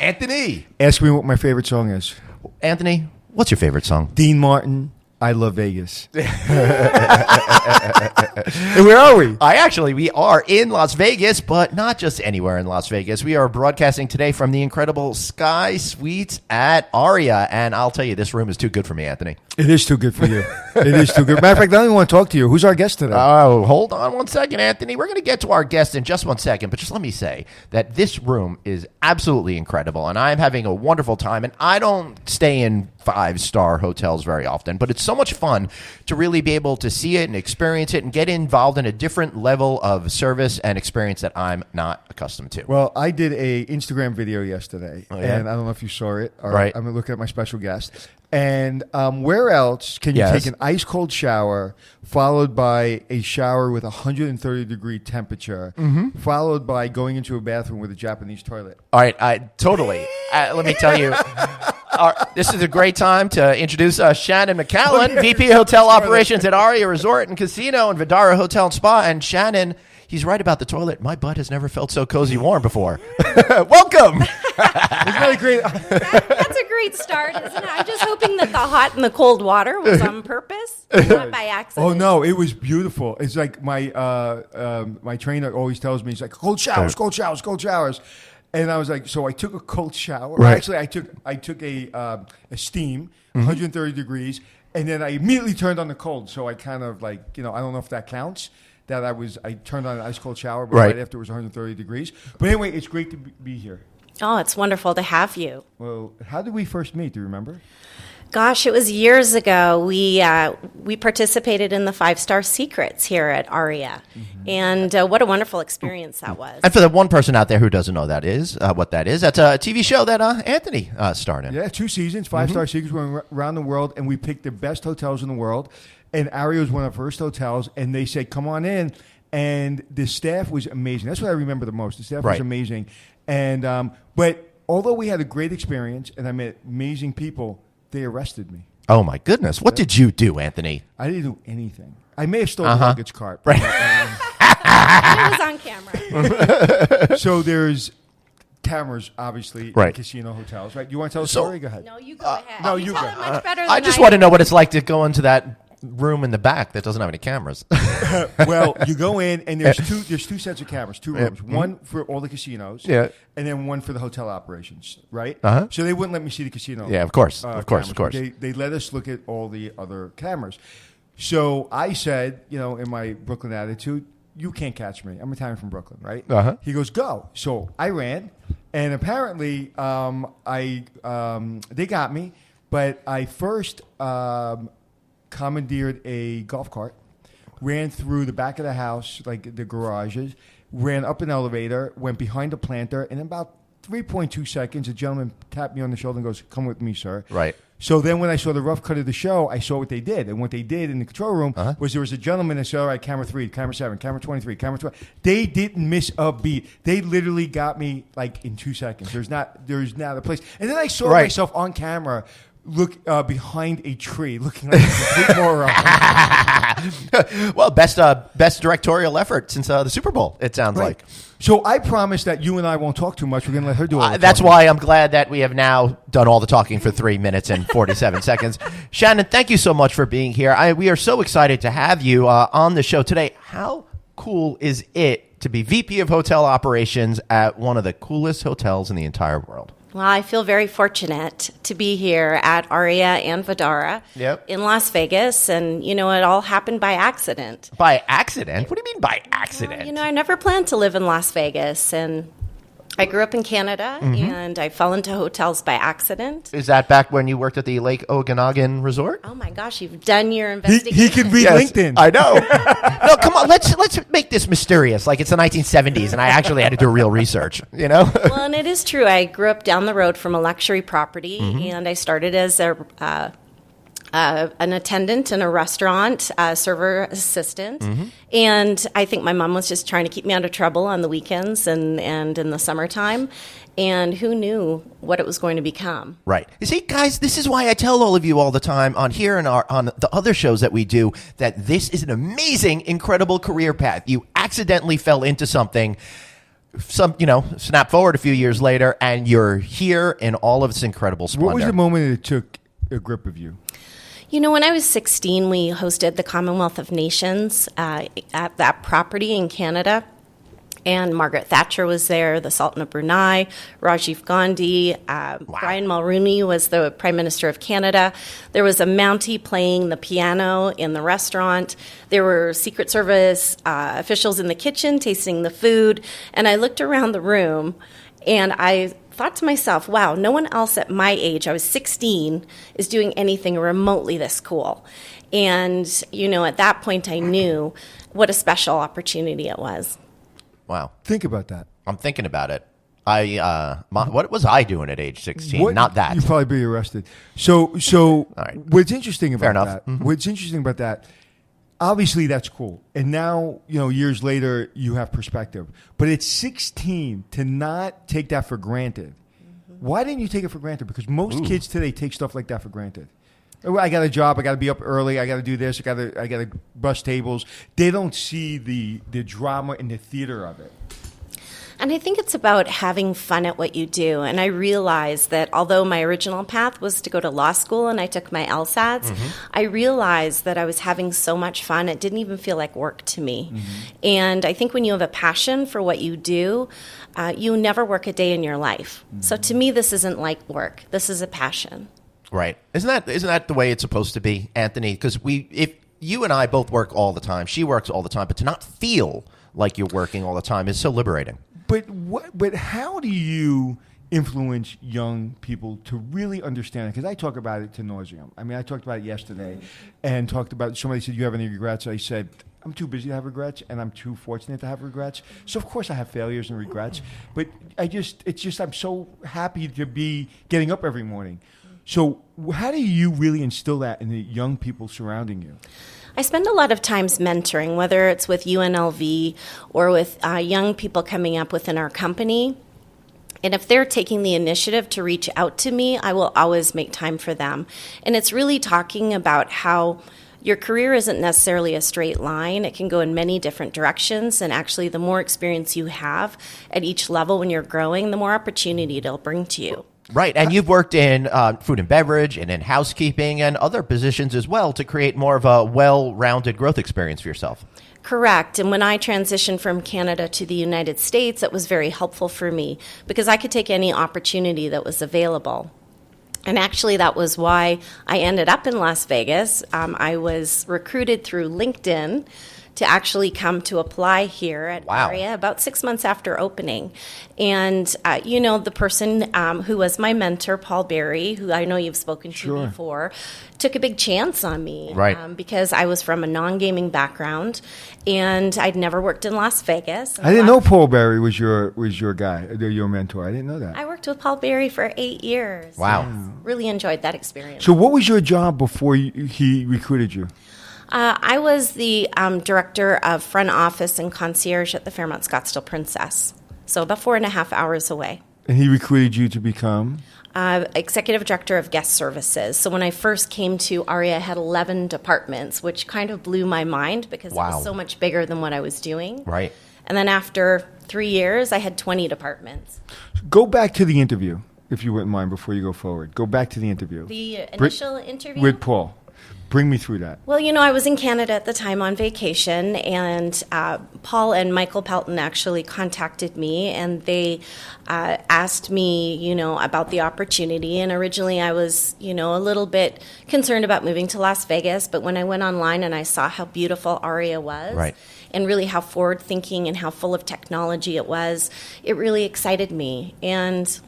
Anthony. Ask me what my favorite song is. Anthony, what's your favorite song? Dean Martin, I Love Vegas. And where are we? We are in Las Vegas, but not just anywhere in Las Vegas. We are broadcasting today from the incredible Sky Suites at Aria. And I'll tell you, this room is too good for me, Anthony. It is too good for you. It is too good. Matter of fact, I don't even want to talk to you. Who's our guest today? Oh, hold on one second, Anthony. We're going to get to our guest in just 1 second, but just let me say that this room is absolutely incredible, and I'm having a wonderful time, and I don't stay in 5-star hotels very often, but it's so much fun to really be able to see it and experience it and get involved in a different level of service and experience that I'm not accustomed to. Well, I did a Instagram video yesterday, and I don't know if you saw it. Right. I'm looking at my special guest. And where else can you take an ice-cold shower, followed by a shower with 130-degree temperature, followed by going into a bathroom with a Japanese toilet? All right, totally. Let me tell you, this is a great time to introduce Shannon McCallum, VP Hotel Operations at Aria Resort and Casino and Vdara Hotel and Spa. And Shannon, he's right about the toilet. My butt has never felt so cozy warm before. Welcome. Isn't that great? That's a great start, isn't it? I'm just hoping that the hot and the cold water was on purpose, not by accident. Oh, no, it was beautiful. It's like my my trainer always tells me, he's like, cold showers, cold showers, cold showers. And I was like, so I took a cold shower. Right. Actually, I took a steam, 130 degrees, and then I immediately turned on the cold. So I kind of like, I don't know if that counts. That I turned on an ice cold shower, but right after it was 130 degrees. But anyway, it's great to be here. Oh, it's wonderful to have you. Well, how did we first meet? Do you remember? Gosh, it was years ago. We participated in the 5-Star Secrets here at Aria, and what a wonderful experience that was. And for the one person out there who doesn't know what that is, that's a TV show that Anthony starred in. Yeah, 2 seasons, 5-Star Secrets. We went around the world, and we picked the best hotels in the world. And Aria was one of our first hotels, and they said, come on in. And the staff was amazing. That's what I remember the most. The staff was amazing. And but although we had a great experience and I met amazing people, they arrested me. Oh, my goodness. What did you do, Anthony? I didn't do anything. I may have stolen the luggage cart. Right. It was on camera. So there's cameras, obviously, in casino hotels, right? You want to tell a story? Go ahead. No, you go ahead. No, you tell go. it much better than I just want to know what it's like to go into that room in the back that doesn't have any cameras. Well, you go in, and there's two sets of cameras, 2 rooms. One for all the casinos, and then one for the hotel operations, right? So they wouldn't let me see the casino. Yeah, of course. They let us look at all the other cameras. So I said, in my Brooklyn attitude, you can't catch me. I'm Italian from Brooklyn, right? He goes, go. So I ran, and apparently they got me, but I first commandeered a golf cart, ran through the back of the house, like the garages, ran up an elevator, went behind a planter, and in about 3.2 seconds, a gentleman tapped me on the shoulder and goes, come with me, sir. Right. So then when I saw the rough cut of the show, I saw what they did. And what they did in the control room was there was a gentleman that said, all right, camera 3, camera 7, camera 23, camera 12. They didn't miss a beat. They literally got me like in 2 seconds. There's not a place. And then I saw myself on camera look behind a tree, looking like a complete moron. Well, best directorial effort since the Super Bowl, it sounds like. So I promise that you and I won't talk too much. We're going to let her do all the That's talking. why I'm glad that we have now done all the talking for 3 minutes and 47 seconds. Shannon, thank you so much for being here. We are so excited to have you on the show today. How cool is it to be VP of Hotel Operations at one of the coolest hotels in the entire world? Well, I feel very fortunate to be here at Aria and Vdara in Las Vegas, and it all happened by accident. By accident? What do you mean by accident? Well, I never planned to live in Las Vegas, and I grew up in Canada, and I fell into hotels by accident. Is that back when you worked at the Lake Okanagan Resort? Oh my gosh, you've done your investigation. He can read LinkedIn. I know. No, come on, let's make this mysterious, like it's the 1970s, and I actually had to do real research. Well, and it is true. I grew up down the road from a luxury property, and I started as an attendant in a restaurant, server assistant. And I think my mom was just trying to keep me out of trouble on the weekends and in the summertime. And who knew what it was going to become? Right. You see, guys, this is why I tell all of you all the time on here and on the other shows that we do that this is an amazing, incredible career path. You accidentally fell into something snap forward a few years later, and you're here in all of its incredible splendor. What was the moment that it took a grip of you? When I was 16, we hosted the Commonwealth of Nations at that property in Canada. And Margaret Thatcher was there, the Sultan of Brunei, Rajiv Gandhi, Brian Mulroney was the Prime Minister of Canada. There was a Mountie playing the piano in the restaurant. There were Secret Service officials in the kitchen tasting the food. And I looked around the room, and I thought to myself, wow, no one else at my age, I was 16, is doing anything remotely this cool. And, at that point I knew what a special opportunity it was. Wow. Think about that. I'm thinking about it. What was I doing at age 16? Not that. You'd probably be arrested. So right. What's interesting about that, Mm-hmm. what's interesting about that, obviously that's cool. And now, years later, you have perspective. But at 16, to not take that for granted, why didn't you take it for granted? Because most kids today take stuff like that for granted. I got a job. I got to be up early. I got to do this. I got to bus tables. They don't see the drama and the theater of it. And I think it's about having fun at what you do. And I realized that although my original path was to go to law school and I took my LSATs, I realized that I was having so much fun, it didn't even feel like work to me. And I think when you have a passion for what you do, you never work a day in your life. So to me, this isn't like work. This is a passion. Right. Isn't that the way it's supposed to be, Anthony? Because if you and I both work all the time, she works all the time, but to not feel like you're working all the time is so liberating. But how do you influence young people to really understand it? Because I talk about it to nauseam. I mean, I talked about it yesterday and talked about, somebody said, you have any regrets? I said, I'm too busy to have regrets, and I'm too fortunate to have regrets. So, of course, I have failures and regrets. But I'm so happy to be getting up every morning. So how do you really instill that in the young people surrounding you? I spend a lot of times mentoring, whether it's with UNLV or with young people coming up within our company. And if they're taking the initiative to reach out to me, I will always make time for them. And it's really talking about how your career isn't necessarily a straight line. It can go in many different directions. And actually, the more experience you have at each level when you're growing, the more opportunity it'll bring to you. Right, and you've worked in food and beverage and in housekeeping and other positions as well to create more of a well-rounded growth experience for yourself. Correct. And when I transitioned from Canada to the United States, it was very helpful for me because I could take any opportunity that was available. And actually, that was why I ended up in Las Vegas. I was recruited through LinkedIn to actually come to apply here at Aria about 6 months after opening. And, the person who was my mentor, Paul Berry, who I know you've spoken to before, took a big chance on me. Right. Because I was from a non-gaming background, and I'd never worked in Las Vegas. I didn't know Paul Berry was your guy, your mentor. I didn't know that. I worked with Paul Berry for 8 years. Wow. Really enjoyed that experience. So what was your job before he recruited you? I was the director of front office and concierge at the Fairmont Scottsdale Princess, so about 4.5 hours away. And he recruited you to become? Executive director of guest services. So when I first came to Aria, I had 11 departments, which kind of blew my mind because it was so much bigger than what I was doing. Right. And then after 3 years, I had 20 departments. Go back to the interview, if you wouldn't mind, before you go forward. Go back to the interview. The initial interview? With Paul. Bring me through that. Well, I was in Canada at the time on vacation, and Paul and Michael Pelton actually contacted me, and they asked me, about the opportunity. And originally I was, a little bit concerned about moving to Las Vegas, but when I went online and I saw how beautiful Aria was, and really how forward-thinking and how full of technology it was, it really excited me. And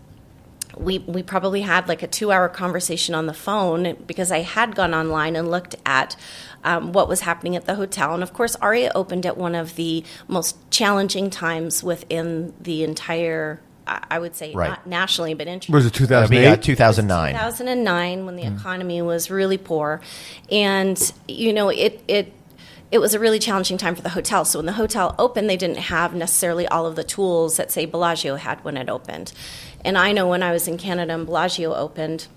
we probably had like a 2-hour conversation on the phone because I had gone online and looked at what was happening at the hotel. And, of course, Aria opened at one of the most challenging times within the entire, I would say, not nationally, but internationally. Was it 2008? 2009. 2009 when the economy was really poor. And, it was a really challenging time for the hotel. So when the hotel opened, they didn't have necessarily all of the tools that, say, Bellagio had when it opened. And I know when I was in Canada and Bellagio opened,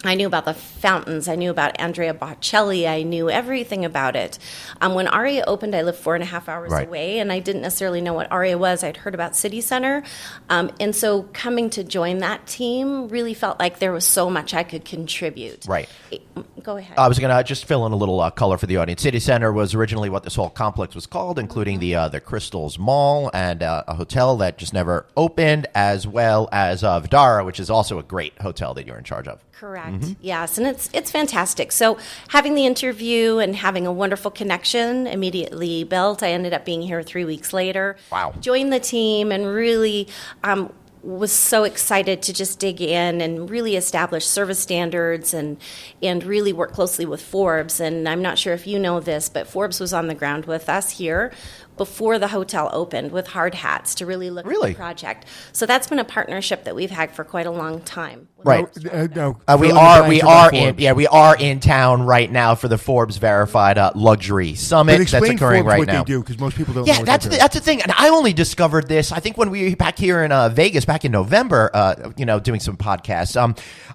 I knew about the fountains. I knew about Andrea Bocelli. I knew everything about it. When Aria opened, I lived 4.5 hours away, and I didn't necessarily know what Aria was. I'd heard about City Center. And so coming to join that team really felt like there was so much I could contribute. Right. Go ahead. I was going to just fill in a little color for the audience. City Center was originally what this whole complex was called, including the Crystals Mall and a hotel that just never opened, as well as Vdara, which is also a great hotel that you're in charge of. Correct. Yes, and it's fantastic. So having the interview and having a wonderful connection immediately built. I ended up being here 3 weeks later. Wow. Joined the team and really was so excited to just dig in and really establish service standards and really work closely with Forbes. And I'm not sure if you know this, but Forbes was on the ground with us here before the hotel opened with hard hats to really look at the project. So that's been a partnership that we've had for quite a long time. Right. We are in town right now for the Forbes Verified Luxury Summit that's occurring Forbes right what now. They do, because most people don't Yeah, know that's the thing. And I only discovered this, I think, when we were back here in Vegas back in November, doing some podcasts.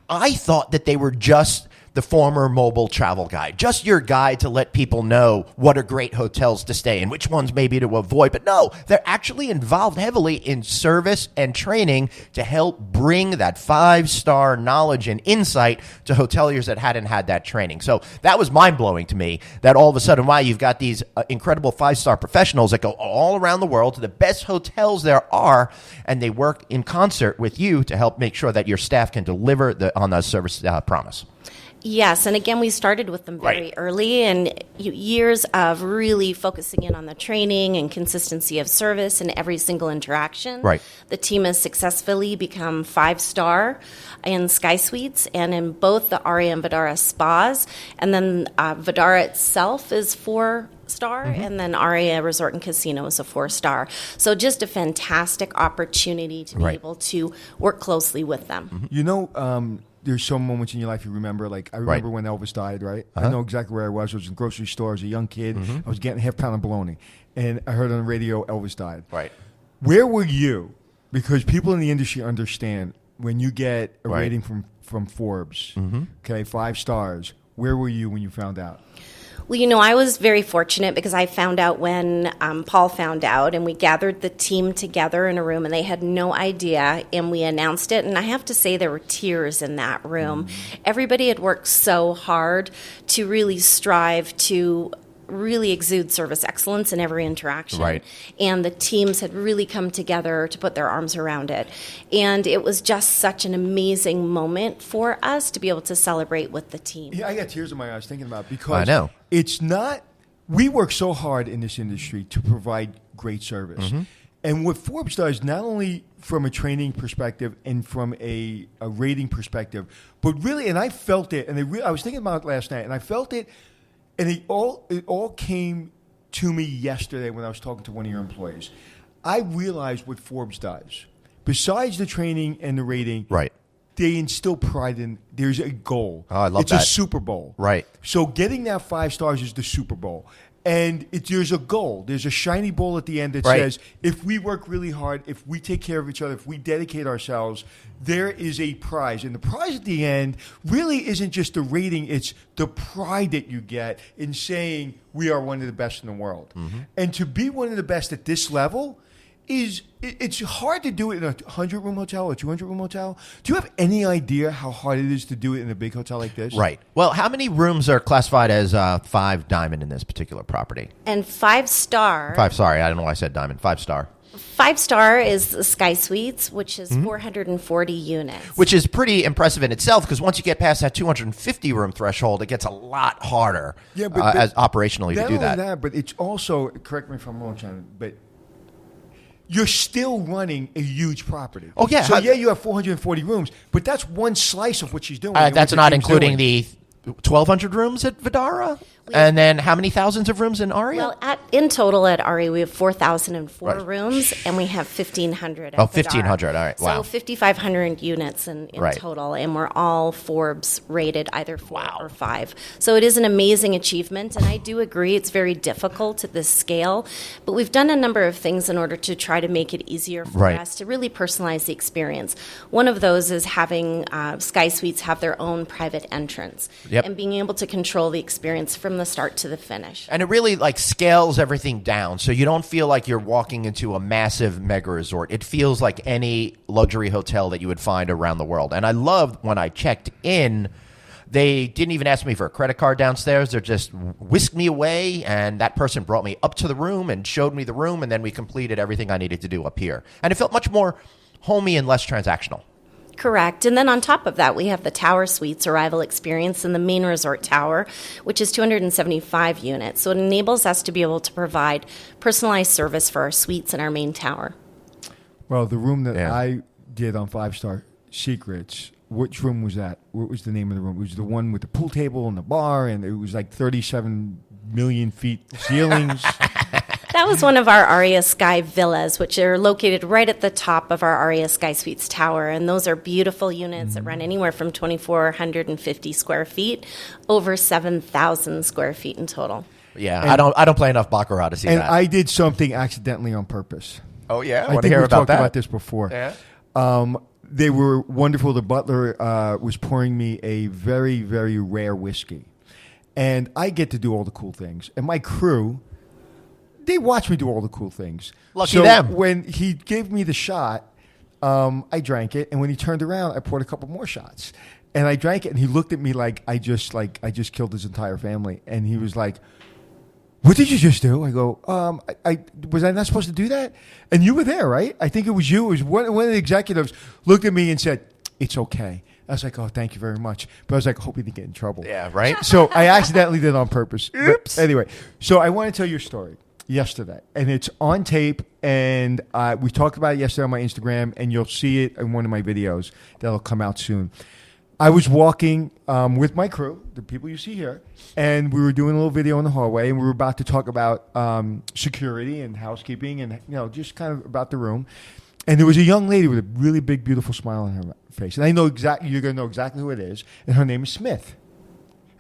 I thought that they were just the former mobile travel guide, just your guide to let people know what are great hotels to stay in, which ones maybe to avoid. But no, they're actually involved heavily in service and training to help bring that 5-star knowledge and insight to hoteliers that hadn't had that training. So that was mind-blowing to me, that all of a sudden, wow, you've got these incredible 5-star professionals that go all around the world to the best hotels there are, and they work in concert with you to help make sure that your staff can deliver on the service promise. Yes, and again, we started with them very early, and years of really focusing in on the training and consistency of service in every single interaction. Right. The team has successfully become 5-star in Sky Suites and in both the Aria and Vdara spas, and then Vdara itself is 4-star, and then Aria Resort and Casino is a 4-star. So just a fantastic opportunity to be able to work closely with them. You know, there's some moments in your life you remember. Like, I remember when Elvis died, right? I know exactly where I was. I was in the grocery store as a young kid. I was getting a half pound of bologna. And I heard on the radio Elvis died. Right. Where were you? Because people in the industry understand when you get a rating from Forbes, okay, 5 stars, where were you when you found out? Well, I was very fortunate because I found out when Paul found out, and we gathered the team together in a room, and they had no idea, and we announced it. And I have to say there were tears in that room. Everybody had worked so hard to really strive to really exude service excellence in every interaction. Right. And the teams had really come together to put their arms around it. And it was just such an amazing moment for us to be able to celebrate with the team. Yeah, I got tears in my eyes thinking about it because I know. It's not, we work so hard in this industry to provide great service. And what Forbes does, not only from a training perspective and from a rating perspective, but really, and I felt it, and I was thinking about it last night, and I felt it, and it all came to me yesterday when I was talking to one of your employees. I realized what Forbes does. Besides the training and the rating, they instill pride in, there's a goal. Oh, I love that. It's a Super Bowl. Right. So getting that 5 stars is the Super Bowl. And there's a goal. There's a shiny ball at the end that says, if we work really hard, if we take care of each other, if we dedicate ourselves, there is a prize. And the prize at the end really isn't just the rating. It's the pride that you get in saying we are one of the best in the world. And to be one of the best at this level it's hard to do it in a 100-room hotel or 200-room hotel. Do you have any idea how hard it is to do it in a big hotel like this? Right. Well, how many rooms are classified as 5 diamond in this particular property? And 5-star. 5, sorry. I don't know why I said diamond. 5-star. 5-star is the Sky Suites, which is 440 units. Which is pretty impressive in itself, because once you get past that 250-room threshold, it gets a lot harder as operationally to do that. Not only that, but it's also, correct me if I'm wrong, Shannon, but you're still running a huge property. Oh, yeah. So, you have 440 rooms, but that's one slice of what she's doing. That's not including the 1,200 rooms at Vdara? And then how many thousands of rooms in Aria? Well, in total at Aria, we have 4,004 Right. rooms, and we have 1,500 at 1,500. Vdara. All right. Wow. So 5,500 units in Right. total, and we're all Forbes rated either 4 or 5. So it is an amazing achievement, and I do agree it's very difficult at this scale, but we've done a number of things in order to try to make it easier for Right. us to really personalize the experience. One of those is having Sky Suites have their own private entrance Yep. and being able to control the experience from the start to the finish. And it really like scales everything down, so you don't feel like you're walking into a massive mega resort. It feels like any luxury hotel that you would find around the world. And I loved when I checked in, they didn't even ask me for a credit card downstairs. They just whisked me away, and that person brought me up to the room and showed me the room, and then we completed everything I needed to do up here. And it felt much more homey and less transactional. Correct. And then on top of that, we have the Tower Suites arrival experience in the main resort tower, which is 275 units. So it enables us to be able to provide personalized service for our suites in our main tower. Well, the room that Yeah. I did on 5-Star Secrets, which room was that? What was the name of the room? It was the one with the pool table and the bar, and it was like 37 million feet ceilings. That was one of our Aria Sky Villas, which are located right at the top of our Aria Sky Suites tower. And those are beautiful units that run anywhere from 2,450 square feet, over 7,000 square feet in total. Yeah, And- I don't play enough baccarat to see And that. I did something accidentally on purpose. Oh yeah, I want to think hear we've about talked that? about this before. Yeah. They were wonderful. The butler was pouring me a very, very rare whiskey. And I get to do all the cool things. And my crew, they watch me do all the cool things. Lucky so them. When he gave me the shot, I drank it. And when he turned around, I poured a couple more shots. And I drank it. And he looked at me like I just killed his entire family. And he was like, "What did you just do?" I go, I was I not supposed to do that? And you were there, right? I think it was you. It was one of the executives looked at me and said, "It's okay." I was like, "Oh, thank you very much." But I was like, I hope he didn't get in trouble. Yeah, right? So I accidentally did it on purpose. Oops. But anyway, so I want to tell you a story yesterday. And it's on tape. And we talked about it yesterday on my Instagram. And you'll see it in one of my videos that'll come out soon. I was walking with my crew, the people you see here, and we were doing a little video in the hallway, and we were about to talk about security and housekeeping and, just kind of about the room. And there was a young lady with a really big, beautiful smile on her face. And I know exactly, you're going to know exactly who it is. And her name is Smith.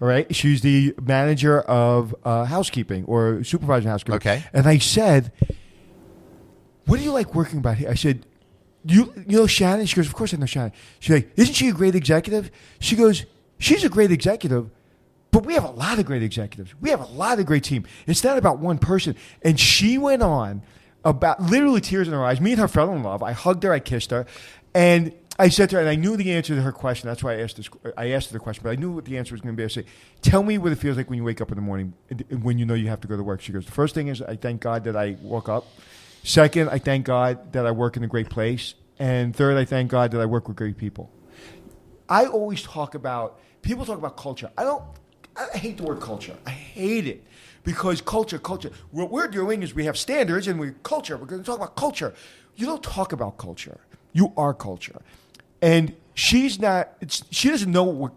All right? She's the manager of housekeeping or supervisor of housekeeping. Okay. And I said, "What do you like working about here?" I said, You know Shannon?" She goes, "Of course I know Shannon." She's like, "Isn't she a great executive?" She goes, "She's a great executive, but we have a lot of great executives. We have a lot of great team. It's not about one person." And she went on about literally tears in her eyes. Me and her fell in love. I hugged her. I kissed her. And I said to her, and I knew the answer to her question. That's why I asked her the question, but I knew what the answer was going to be. I said, "Tell me what it feels like when you wake up in the morning and when you know you have to go to work." She goes, "The first thing is I thank God that I woke up. Second, I thank God that I work in a great place. And third, I thank God that I work with great people." I always people talk about culture. I hate the word culture. I hate it because culture, what we're doing is we have standards and we're going to talk about culture. You don't talk about culture. You are culture. And she doesn't know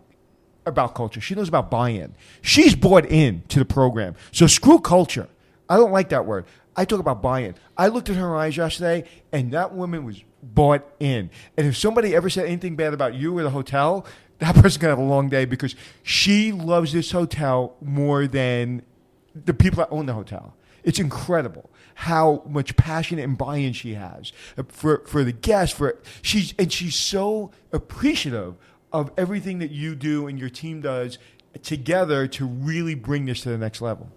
about culture. She knows about buy-in. She's bought in to the program. So screw culture. I don't like that word. I talk about buy-in. I looked at her eyes yesterday, and that woman was bought in. And if somebody ever said anything bad about you or the hotel, that person's going to have a long day because she loves this hotel more than the people that own the hotel. It's incredible how much passion and buy-in she has for the guests. She's so appreciative of everything that you do and your team does together to really bring this to the next level.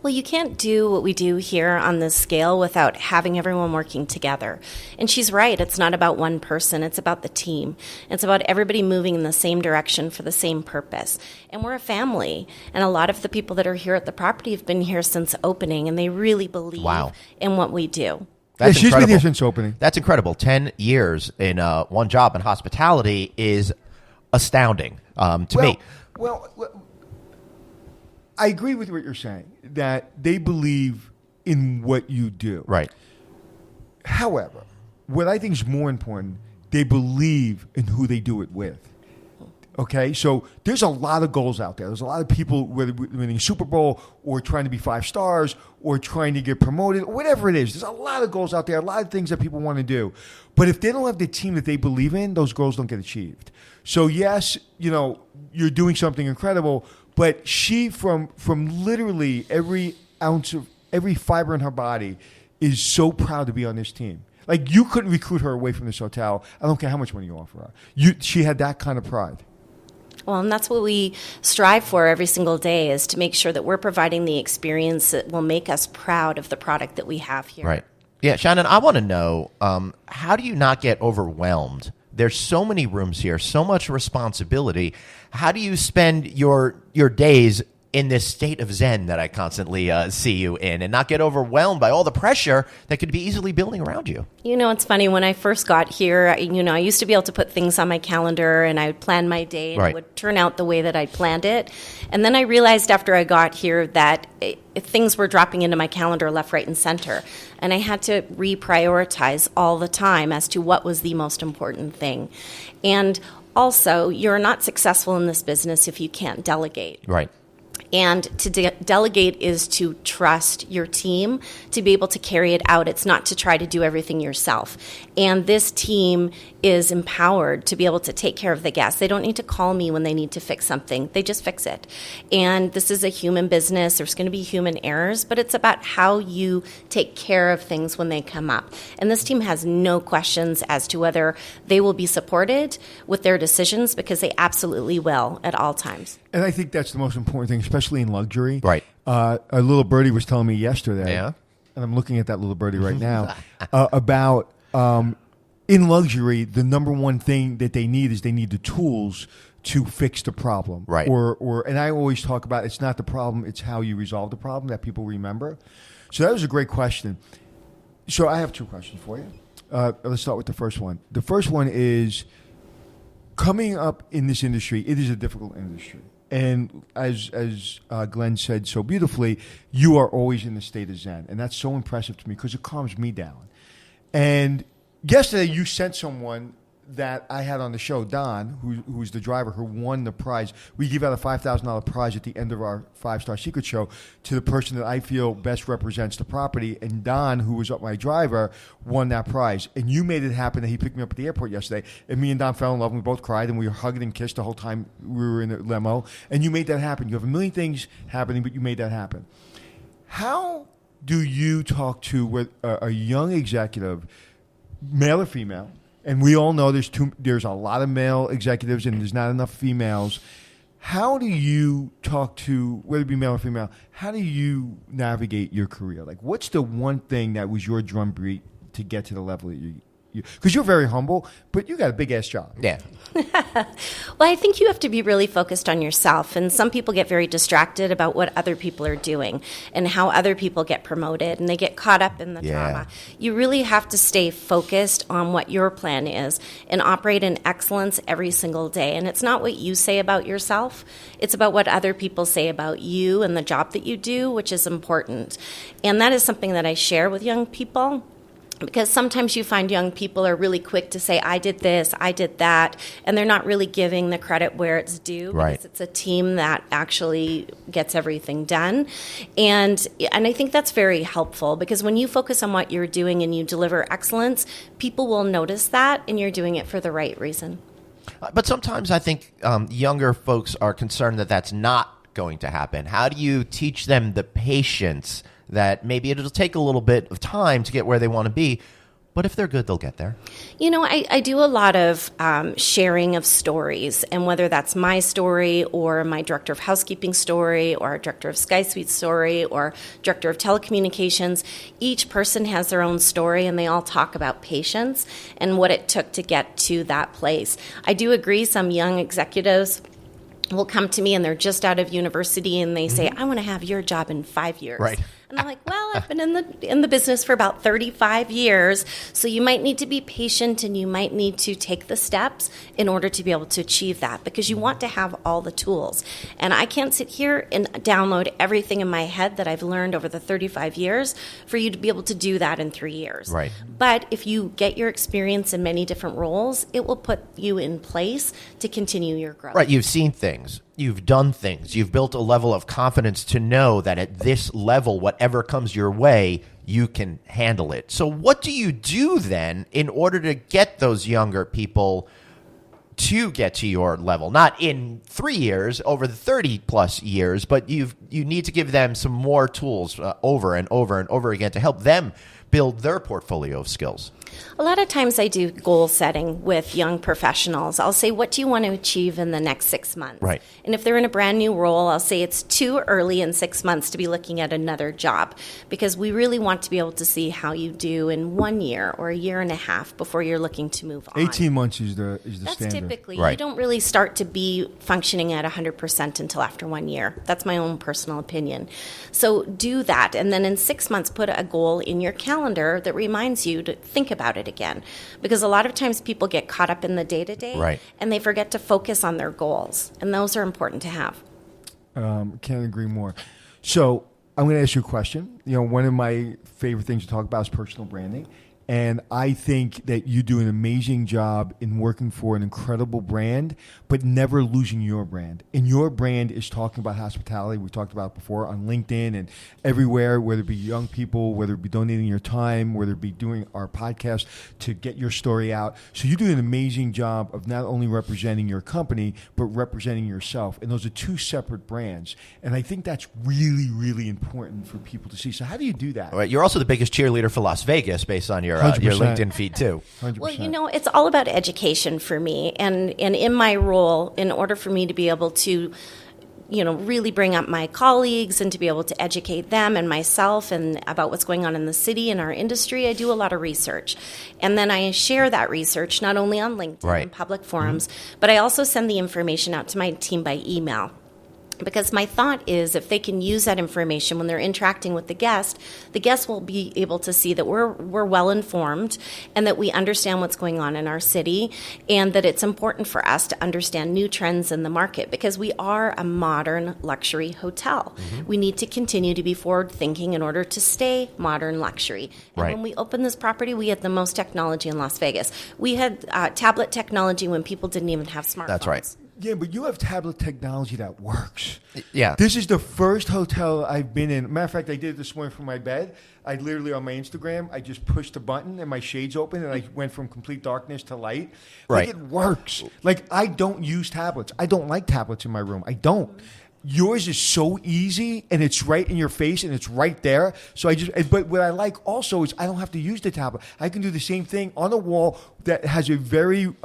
Well, you can't do what we do here on this scale without having everyone working together. And she's right. It's not about one person. It's about the team. It's about everybody moving in the same direction for the same purpose. And we're a family. And a lot of the people that are here at the property have been here since opening, and they really believe in what we do. That's she's been incredible. here since opening. That's incredible. 10 years in one job in hospitality is astounding to me. Well, I agree with what you're saying, that they believe in what you do. Right. However, what I think is more important, they believe in who they do it with. Okay, so there's a lot of goals out there. There's a lot of people, whether winning a Super Bowl or trying to be 5 stars or trying to get promoted, or whatever it is. There's a lot of goals out there, a lot of things that people want to do. But if they don't have the team that they believe in, those goals don't get achieved. So yes, you're doing something incredible, but she, from literally every ounce of every fiber in her body, is so proud to be on this team. Like, you couldn't recruit her away from this hotel. I don't care how much money you offer her. She had that kind of pride. Well, and that's what we strive for every single day, is to make sure that we're providing the experience that will make us proud of the product that we have here. Right. Yeah, Shannon, I want to know, how do you not get overwhelmed? There's so many rooms here, so much responsibility. How do you spend your days in this state of zen that I constantly see you in, and not get overwhelmed by all the pressure that could be easily building around you? It's funny. When I first got here, I used to be able to put things on my calendar, and I would plan my day, and Right. it would turn out the way that I planned it. And then I realized after I got here that things were dropping into my calendar left, right, and center. And I had to reprioritize all the time as to what was the most important thing. And also, you're not successful in this business if you can't delegate. Right. And to delegate is to trust your team to be able to carry it out. It's not to try to do everything yourself. And this team is empowered to be able to take care of the guests. They don't need to call me when they need to fix something. They just fix it. And this is a human business. There's going to be human errors, but it's about how you take care of things when they come up. And this team has no questions as to whether they will be supported with their decisions, because they absolutely will at all times. And I think that's the most important thing, especially in luxury. Right. A little birdie was telling me yesterday, Yeah. and I'm looking at that little birdie right now, about in luxury, the number one thing that they need is they need the tools to fix the problem. Right. And I always talk about, it's not the problem, it's how you resolve the problem that people remember. So that was a great question. So I have 2 questions for you. Let's start with the first one. The first one is, coming up in this industry, it is a difficult industry. And as Glenn said so beautifully, you are always in the state of zen. And that's so impressive to me, because it calms me down. And yesterday you sent someone that I had on the show, Don, who's the driver who won the prize. We give out a $5,000 prize at the end of our 5-Star Secret Show to the person that I feel best represents the property. And Don, who was my driver, won that prize. And you made it happen that he picked me up at the airport yesterday. And me and Don fell in love, and we both cried, and we were hugging and kissed the whole time we were in the limo. And you made that happen. You have a million things happening, but you made that happen. How do you talk to a young executive, male or female? And we all know there's a lot of male executives and there's not enough females. How do you talk to, whether it be male or female, how do you navigate your career? Like, what's the one thing that was your drumbeat to get to the level that you because you're very humble, but you got a big-ass job. Yeah. Well, I think you have to be really focused on yourself. And some people get very distracted about what other people are doing and how other people get promoted, and they get caught up in the drama. You really have to stay focused on what your plan is and operate in excellence every single day. And it's not what you say about yourself. It's about what other people say about you and the job that you do, which is important. And that is something that I share with young people. Because sometimes you find young people are really quick to say, I did this, I did that, and they're not really giving the credit where it's due. Right. Because it's a team that actually gets everything done. And I think that's very helpful, because when you focus on what you're doing and you deliver excellence, people will notice that, and you're doing it for the right reason. But sometimes I think younger folks are concerned that that's not going to happen. How do you teach them the patience that maybe it'll take a little bit of time to get where they want to be, but if they're good, they'll get there? You know, I do a lot of sharing of stories, and whether that's my story or my director of housekeeping story or director of Sky Suite story or director of telecommunications, each person has their own story, and they all talk about patience and what it took to get to that place. I do agree some young executives will come to me and they're just out of university and they say, I want to have your job in 5 years. Right. And I'm like, well, I've been in the business for about 35 years, so you might need to be patient and you might need to take the steps in order to be able to achieve that, because you want to have all the tools. And I can't sit here and download everything in my head that I've learned over the 35 years for you to be able to do that in 3 years. Right. But if you get your experience in many different roles, it will put you in place to continue your growth. Right. You've seen things. You've done things. You've built a level of confidence to know that at this level, whatever comes your way, you can handle it. So what do you do then in order to get those younger people to get to your level? Not in 3 years, over the 30 plus years, but you need to give them some more tools over and over and over again to help them build their portfolio of skills. A lot of times I do goal setting with young professionals. I'll say, what do you want to achieve in the next 6 months? Right. And if they're in a brand new role, I'll say it's too early in 6 months to be looking at another job, because we really want to be able to see how you do in 1 year or a year and a half before you're looking to move on. 18 months is the That's standard. typically, Right. you don't really start to be functioning at 100% until after 1 year. That's my own personal opinion. So do that. And then in 6 months, put a goal in your calendar that reminds you to think about it again. Because a lot of times people get caught up in the day-to-day, Right. and they forget to focus on their goals. And those are important to have. Can't agree more. So I'm going to ask you a question. You know, one of my favorite things to talk about is personal branding. And I think that you do an amazing job in working for an incredible brand, but never losing your brand. And your brand is talking about hospitality. We talked about it before on LinkedIn and everywhere, whether it be young people, whether it be donating your time, whether it be doing our podcast to get your story out. So you do an amazing job of not only representing your company, but representing yourself. And those are two separate brands. And I think that's really, really important for people to see. So how do you do that? Right. You're also the biggest cheerleader for Las Vegas based on your 100%. LinkedIn feed too. 100%. Well, you know, it's all about education for me. And in my role, in order for me to be able to, you know, really bring up my colleagues and to be able to educate them and myself and about what's going on in the city and our industry, I do a lot of research. And then I share that research not only on LinkedIn Right. and public forums, but I also send the information out to my team by email. Because my thought is, if they can use that information when they're interacting with the guest will be able to see that we're well informed and that we understand what's going on in our city, and that it's important for us to understand new trends in the market, because we are a modern luxury hotel. Mm-hmm. We need to continue to be forward thinking in order to stay modern luxury. And Right. when we opened this property, we had the most technology in Las Vegas. We had tablet technology when people didn't even have smartphones. That's right. Yeah, but you have tablet technology that works. Yeah. This is the first hotel I've been in. Matter of fact, I did it this morning from my bed. I literally, on my Instagram, I just pushed a button and my shades open and I went from complete darkness to light. Right. Like, it works. Like, I don't use tablets. I don't like tablets in my room. I don't. Yours is so easy, and it's right in your face, and it's right there. So but what I like also is I don't have to use the tablet. I can do the same thing on a wall that has a very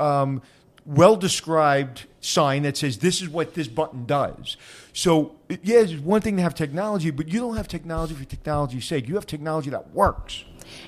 well-described sign that says this is what this button does. So, yeah, it's one thing to have technology, but you don't have technology for technology's sake. You have technology that works.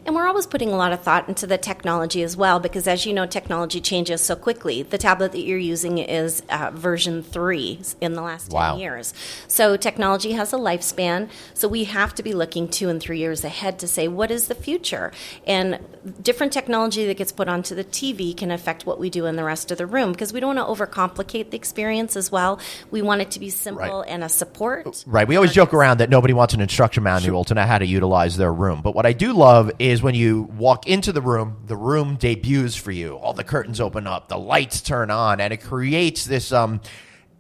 And we're always putting a lot of thought into the technology as well, because as you know, technology changes so quickly. The tablet that you're using is version 3 in the last 10 years. So technology has a lifespan. So we have to be looking 2 and 3 years ahead to say, what is the future? And different technology that gets put onto the TV can affect what we do in the rest of the room, because we don't want to overcomplicate the experience as well. We want it to be simple and a support. Right. We always joke around that nobody wants an instruction manual to know how to utilize their room. But what I do love is when you walk into the room debuts for you. All the curtains open up, the lights turn on, and it creates this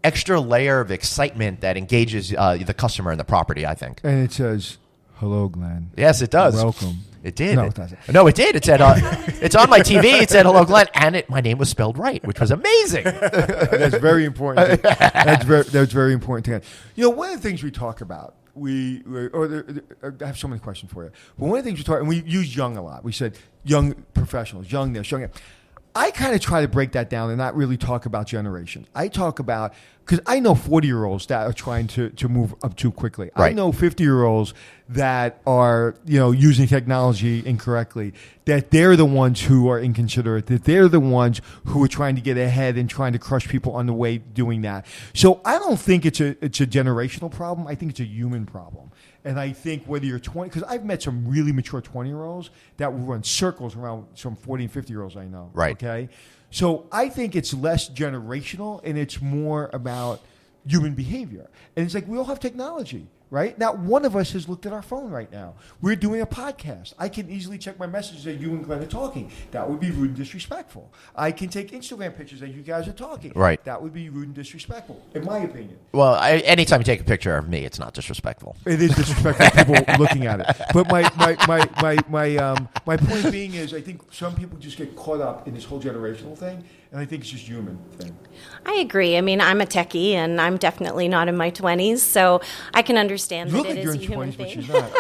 extra layer of excitement that engages the customer and the property, I think. And it says, "Hello, Glenn." Yes, it does. Welcome. It did. No, it doesn't. No, it did. It said, it's on my TV. It said, "Hello, Glenn." And my name was spelled right, which was amazing. That's very important. That's very important. You know, one of the things we talk about, I have so many questions for you. But one of the things we talk, and we use young a lot. We said young professionals, young this, young that. I kind of try to break that down and not really talk about generation. I talk about, because I know 40-year-olds that are trying to move up too quickly. Right. I know 50-year-olds that are, using technology incorrectly, that they're the ones who are inconsiderate, that they're the ones who are trying to get ahead and trying to crush people on the way doing that. So I don't think it's a generational problem. I think it's a human problem. And I think whether you're 20, because I've met some really mature 20-year-olds that will run circles around some 40 and 50-year-olds I know. Right. Okay. So I think it's less generational and it's more about human behavior. And it's like we all have technology, right? Not one of us has looked at our phone right now. We're doing a podcast. I can easily check my messages that you and Glenn are talking. That would be rude and disrespectful. I can take Instagram pictures that you guys are talking. Right. That would be rude and disrespectful, in my opinion. Well, anytime you take a picture of me, it's not disrespectful. It is disrespectful to people looking at it. But my point being is I think some people just get caught up in this whole generational thing, and I think it's just human thing. I agree. I mean, I'm a techie, and I'm definitely not in my 20s, so I can understand that it is a human thing. But you're not.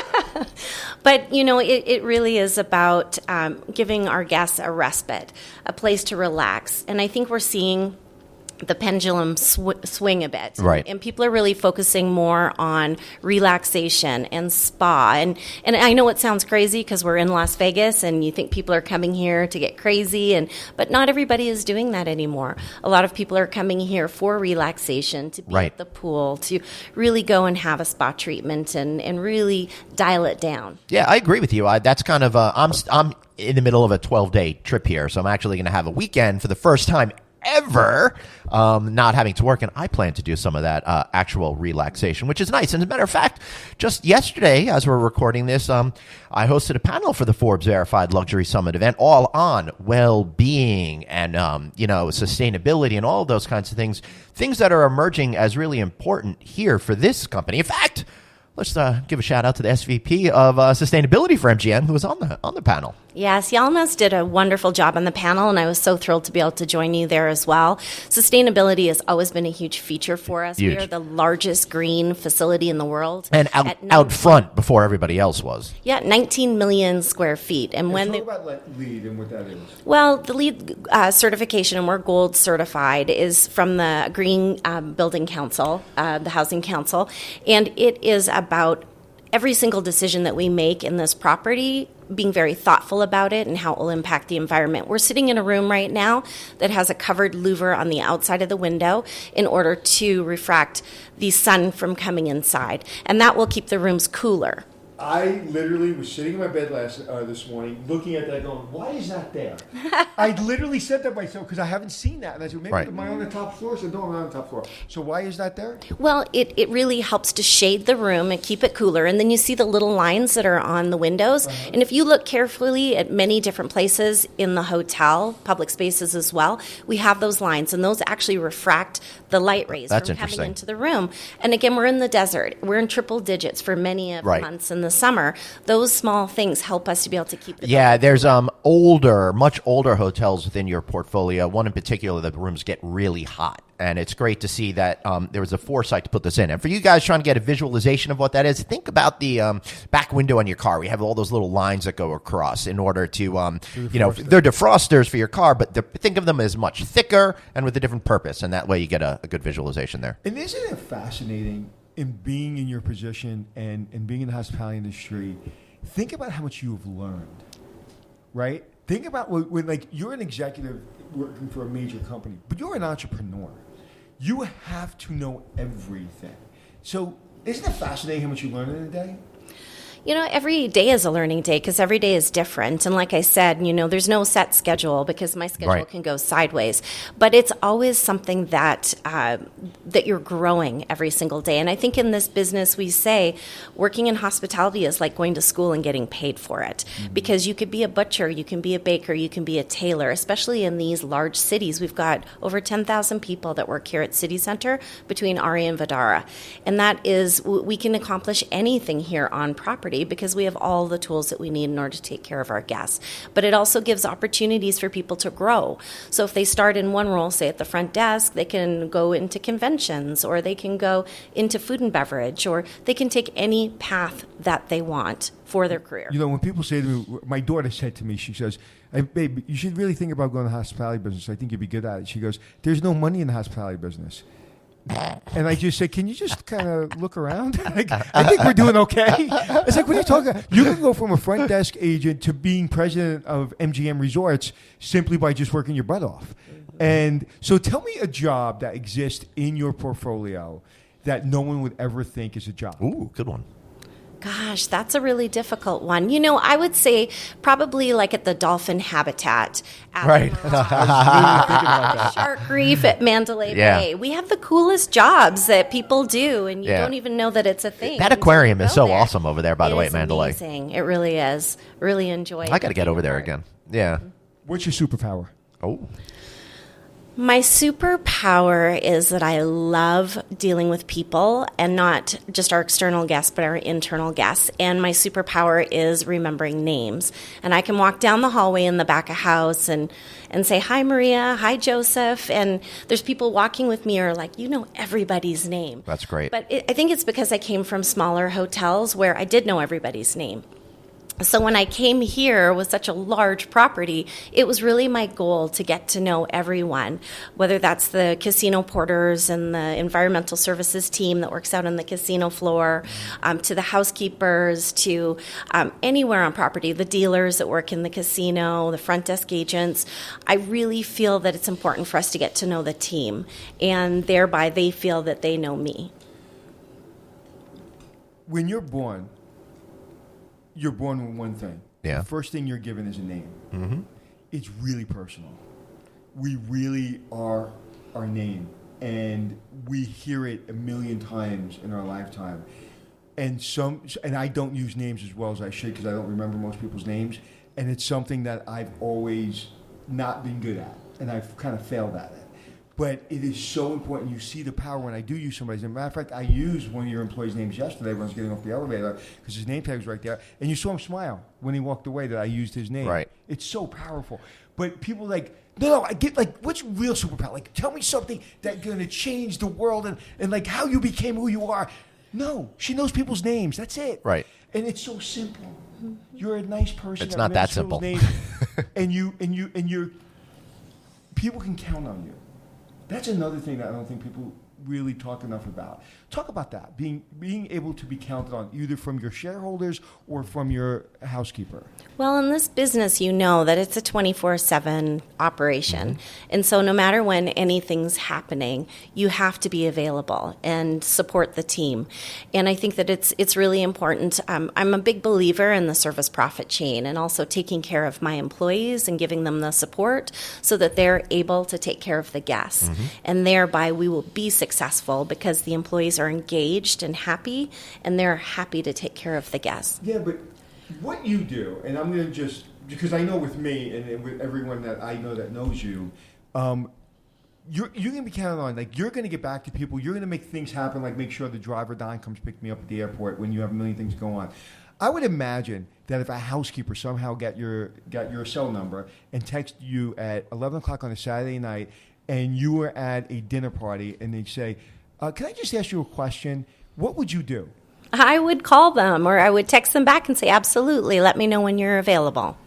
But, it really is about giving our guests a respite, a place to relax. And I think we're seeing the pendulum swing a bit. Right. And people are really focusing more on relaxation and spa. And I know it sounds crazy because we're in Las Vegas and you think people are coming here to get crazy, but not everybody is doing that anymore. A lot of people are coming here for relaxation, to be Right. at the pool, to really go and have a spa treatment and really dial it down. Yeah, I agree with you. That's kind of I'm in the middle of a 12-day trip here, so I'm actually going to have a weekend for the first time ever, not having to work, and I plan to do some of that actual relaxation, which is nice. And as a matter of fact, just yesterday, as we're recording this, I hosted a panel for the Forbes Verified Luxury Summit event, all on well-being and sustainability and all those kinds of things that are emerging as really important here for this company. In fact, let's give a shout out to the SVP of Sustainability for MGM, who was on the panel. Yes, Yalmas did a wonderful job on the panel, and I was so thrilled to be able to join you there as well. Sustainability has always been a huge feature for us. Huge. We are the largest green facility in the world. And out front before everybody else was. Yeah, 19 million square feet. And when talk about LEED and what that is. Well, the LEED certification, and we're gold certified, is from the Green Building Council, the Housing Council, and it is about every single decision that we make in this property, being very thoughtful about it and how it will impact the environment. We're sitting in a room right now that has a covered louver on the outside of the window in order to refract the sun from coming inside, and that will keep the rooms cooler. I literally was sitting in my bed this morning looking at that going, why is that there? I literally said that myself because I haven't seen that. And I said, maybe am I on the top floor? I said, no, I'm not on the top floor. So why is that there? Well, it really helps to shade the room and keep it cooler. And then you see the little lines that are on the windows. Uh-huh. And if you look carefully at many different places in the hotel, public spaces as well, we have those lines. And those actually refract the light rays from coming into the room. And again, we're in the desert. We're in triple digits for many of the months in the summer. Those small things help us to be able to keep the there's much older hotels within your portfolio. One in particular, the rooms get really hot. And it's great to see that there was a foresight to put this in. And for you guys trying to get a visualization of what that is, think about the back window on your car. We have all those little lines that go across in order to, they're defrosters for your car, but think of them as much thicker and with a different purpose. And that way you get a good visualization there. And isn't it fascinating in being in your position and being in the hospitality industry? Think about how much you have learned, right? Think about when you're an executive working for a major company, but you're an entrepreneur. You have to know everything. So isn't it fascinating how much you learn in a day? Every day is a learning day because every day is different. And like I said, there's no set schedule because my schedule can go sideways. But it's always something that you're growing every single day. And I think in this business, we say working in hospitality is like going to school and getting paid for it. Mm-hmm. Because you could be a butcher, you can be a baker, you can be a tailor, especially in these large cities. We've got over 10,000 people that work here at City Center between Aria and Vdara. And that is, we can accomplish anything here on property because we have all the tools that we need in order to take care of our guests. But it also gives opportunities for people to grow. So if they start in one role, say at the front desk, they can go into conventions, or they can go into food and beverage, or they can take any path that they want for their career. When people say to me, my daughter said to me, she says, hey, babe, you should really think about going to the hospitality business. I think you'd be good at it. She goes, there's no money in the hospitality business. And I just said, can you just kind of look around? I think we're doing okay. It's like, what are you talking about? You can go from a front desk agent to being president of MGM Resorts simply by just working your butt off. And so tell me a job that exists in your portfolio that no one would ever think is a job. Ooh, good one. Gosh, that's a really difficult one. I would say probably like at the dolphin habitat. At Right. Shark Reef at Mandalay Bay. We have the coolest jobs that people do, and you don't even know that it's a thing. That aquarium is so awesome over there, by the way, at Mandalay. Amazing. It really is. Really enjoy it. I got to get over there again. Yeah. What's your superpower? Oh. My superpower is that I love dealing with people, and not just our external guests, but our internal guests. And my superpower is remembering names. And I can walk down the hallway in the back of house and say, hi, Maria, hi, Joseph. And there's people walking with me who are like, everybody's name. That's great. But I think it's because I came from smaller hotels where I did know everybody's name. So when I came here with such a large property, it was really my goal to get to know everyone, whether that's the casino porters and the environmental services team that works out on the casino floor, to the housekeepers, to anywhere on property, the dealers that work in the casino, the front desk agents. I really feel that it's important for us to get to know the team, and thereby they feel that they know me. When you're born with one thing. Yeah. The first thing you're given is a name. Mm-hmm. It's really personal. We really are our name, and we hear it a million times in our lifetime. And I don't use names as well as I should because I don't remember most people's names. And it's something that I've always not been good at, and I've kind of failed at it. But it is so important. You see the power when I do use somebody's name. Matter of fact, I used one of your employees' names yesterday when I was getting off the elevator because his name tag was right there. And you saw him smile when he walked away that I used his name. Right. It's so powerful. But people are like, no, I get, like, what's real superpower? Like, tell me something that's going to change the world and like how you became who you are. No, she knows people's names. That's it. Right. And it's so simple. You're a nice person. It's not that simple. Names, and you're people can count on you. That's another thing that I don't think people really talk enough about. Talk about that, being able to be counted on, either from your shareholders or from your housekeeper. Well, in this business, you know that it's a 24/7 operation. Mm-hmm. And so no matter when anything's happening, you have to be available and support the team. And I think that it's really important. I'm a big believer in the service profit chain, and also taking care of my employees and giving them the support so that they're able to take care of the guests. Mm-hmm. And thereby we will be successful because the employees are engaged and happy, and they're happy to take care of the guests. Yeah, but what you do, and I'm going to just, because I know with me and with everyone that I know that knows you, you're going to be counted on. Like, you're going to get back to people. You're going to make things happen, like make sure the driver, Don, comes pick me up at the airport when you have a million things going on. I would imagine that if a housekeeper somehow got your cell number and texted you at 11 o'clock on a Saturday night, and you were at a dinner party, and they'd say, can I just ask you a question? What would you do? I would call them, or I would text them back and say, absolutely, let me know when you're available.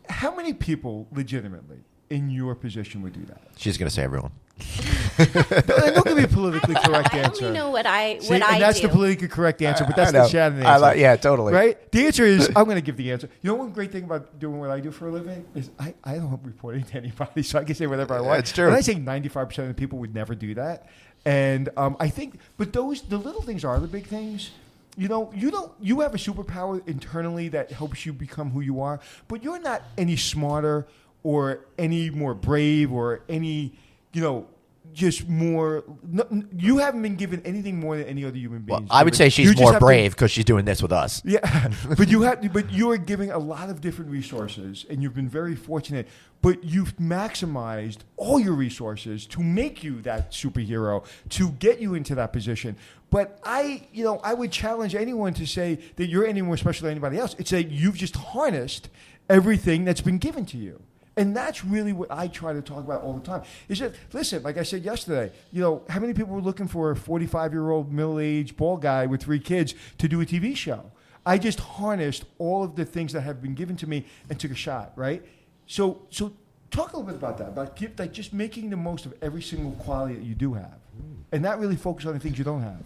How many people legitimately in your position would do that? She's going to say everyone. Don't give me a politically correct answer. I only know what I and that's do. the politically correct answer, but that's the Shannon answer. Yeah, totally. Right? The answer is, I'm going to give the answer. You know one great thing about doing what I do for a living is I don't report it to anybody, so I can say whatever I want. It's true. And I think 95% of the people would never do that. And I think, but the little things are the big things. You have a superpower internally that helps you become who you are, but you're not any smarter or any more brave or any, just more. No, you haven't been given anything more than any other human being. Well, I would say she's more brave because she's doing this with us. Yeah, but you are giving a lot of different resources, and you've been very fortunate. But you've maximized all your resources to make you that superhero, to get you into that position. But I would challenge anyone to say that you're any more special than anybody else. It's that you've just harnessed everything that's been given to you. And that's really what I try to talk about all the time. Is that, listen, like I said yesterday, how many people were looking for a 45-year-old middle-aged bald guy with 3 kids to do a TV show? I just harnessed all of the things that have been given to me and took a shot, right? So talk a little bit about that, about just making the most of every single quality that you do have, and not really focus on the things you don't have.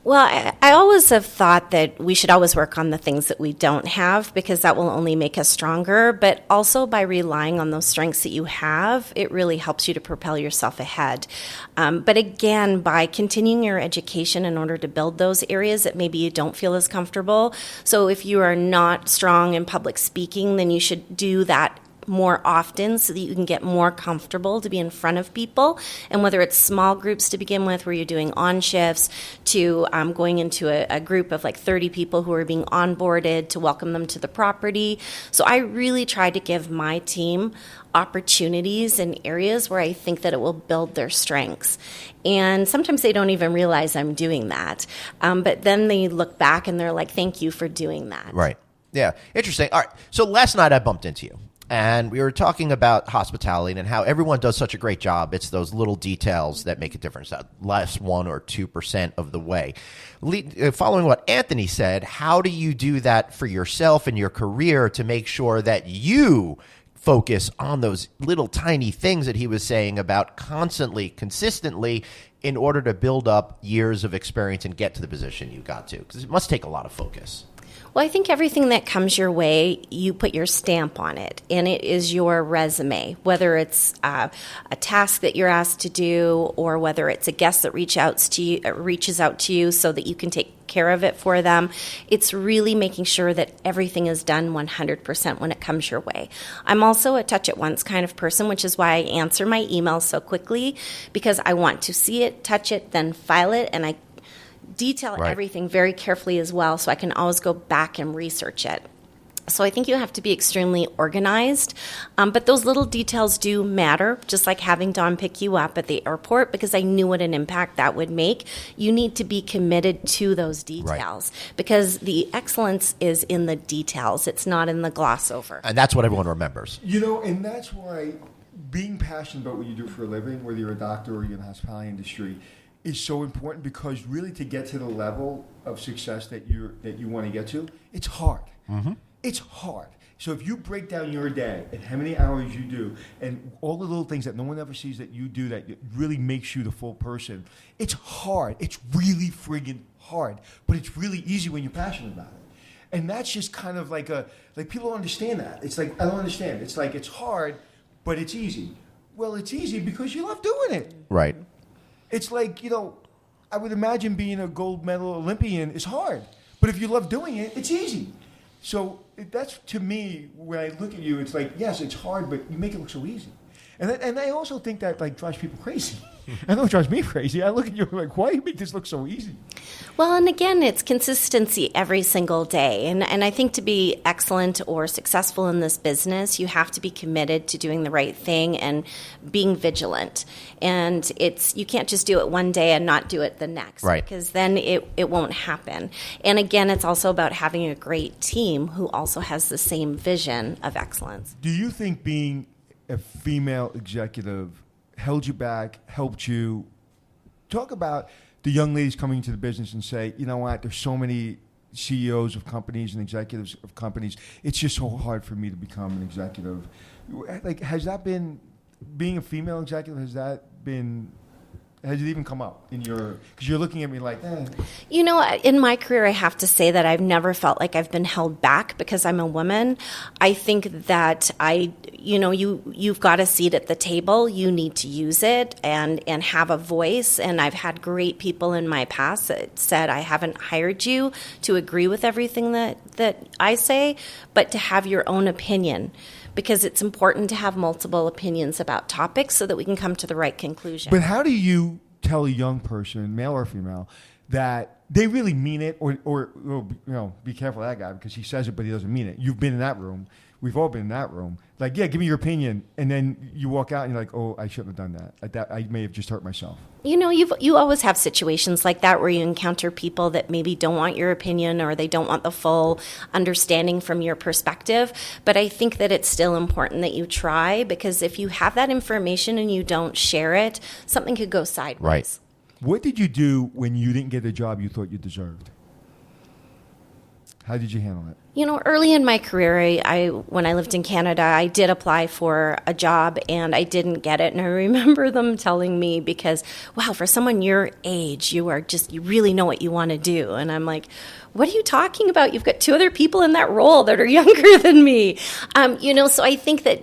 Well, I always have thought that we should always work on the things that we don't have, because that will only make us stronger. But also by relying on those strengths that you have, it really helps you to propel yourself ahead. But again, by continuing your education in order to build those areas that maybe you don't feel as comfortable. So if you are not strong in public speaking, then you should do that more often so that you can get more comfortable to be in front of people. And whether it's small groups to begin with, where you're doing on shifts, to going into a group of like 30 people who are being onboarded to welcome them to the property. So I really try to give my team opportunities in areas where I think that it will build their strengths. And sometimes they don't even realize I'm doing that. But then they look back and they're like, thank you for doing that. Right. Yeah. Interesting. All right. So last night I bumped into you. And we were talking about hospitality and how everyone does such a great job. It's those little details that make a difference, that less 1 or 2% of the way. Following what Anthony said, how do you do that for yourself and your career to make sure that you focus on those little tiny things that he was saying about constantly, consistently, in order to build up years of experience and get to the position you got to? Because it must take a lot of focus. Well, I think everything that comes your way, you put your stamp on it, and it is your resume, whether it's a task that you're asked to do, or whether it's a guest that reaches out to you so that you can take care of it for them. It's really making sure that everything is done 100% when it comes your way. I'm also a touch it once kind of person, which is why I answer my emails so quickly, because I want to see it, touch it, then file it, and I detail everything very carefully as well, so I can always go back and research it. So I think you have to be extremely organized, but those little details do matter, just like having Don pick you up at the airport, because I knew what an impact that would make. You need to be committed to those details, because the excellence is in the details. It's not in the gloss over. And that's what everyone remembers. You know, and that's why being passionate about what you do for a living, whether you're a doctor or you're in the hospitality industry, is so important, because really to get to the level of success that you want to get to, it's hard. Mm-hmm. It's hard. So if you break down your day and how many hours you do and all the little things that no one ever sees that you do that really makes you the full person, it's hard. It's really friggin' hard. But it's really easy when you're passionate about it. And that's just kind of like people don't understand that. It's like, I don't understand. It's like, it's hard, but it's easy. Well, it's easy because you love doing it. Right. It's like, I would imagine being a gold medal Olympian is hard. But if you love doing it, it's easy. So that's, to me, when I look at you, it's like, yes, it's hard, but you make it look so easy. And I also think that drives people crazy. I know it drives me crazy. I look at you like, why do you make this look so easy? Well, and again, it's consistency every single day. And I think to be excellent or successful in this business, you have to be committed to doing the right thing and being vigilant. And you can't just do it one day and not do it the next. Right. Because then it won't happen. And again, it's also about having a great team who also has the same vision of excellence. Do you think being a female executive held you back, helped you? Talk about the young ladies coming into the business and say, you know what, there's so many CEOs of companies and executives of companies. It's just so hard for me to become an executive. Has that been, being a female executive, has it even come up in your, because you're looking at me like, in my career, I have to say that I've never felt like I've been held back because I'm a woman. I think that you've got a seat at the table. You need to use it and have a voice. And I've had great people in my past that said, I haven't hired you to agree with everything that I say, but to have your own opinion. Because it's important to have multiple opinions about topics so that we can come to the right conclusion. But how do you tell a young person, male or female, that they really mean it, or be careful of that guy because he says it but he doesn't mean it? You've been in that room. We've all been in that room. Like, yeah, give me your opinion, and then you walk out and you're like, oh, I shouldn't have done that. I may have just hurt myself. You always have situations like that where you encounter people that maybe don't want your opinion or they don't want the full understanding from your perspective. But I think that it's still important that you try, because if you have that information and you don't share it, something could go sideways. Right. What did you do when you didn't get a job you thought you deserved? How did you handle it? You know, early in my career, when I lived in Canada, I did apply for a job and I didn't get it. And I remember them telling me because, wow, for someone your age, you really know what you want to do. And I'm like, what are you talking about? You've got 2 other people in that role that are younger than me. So I think that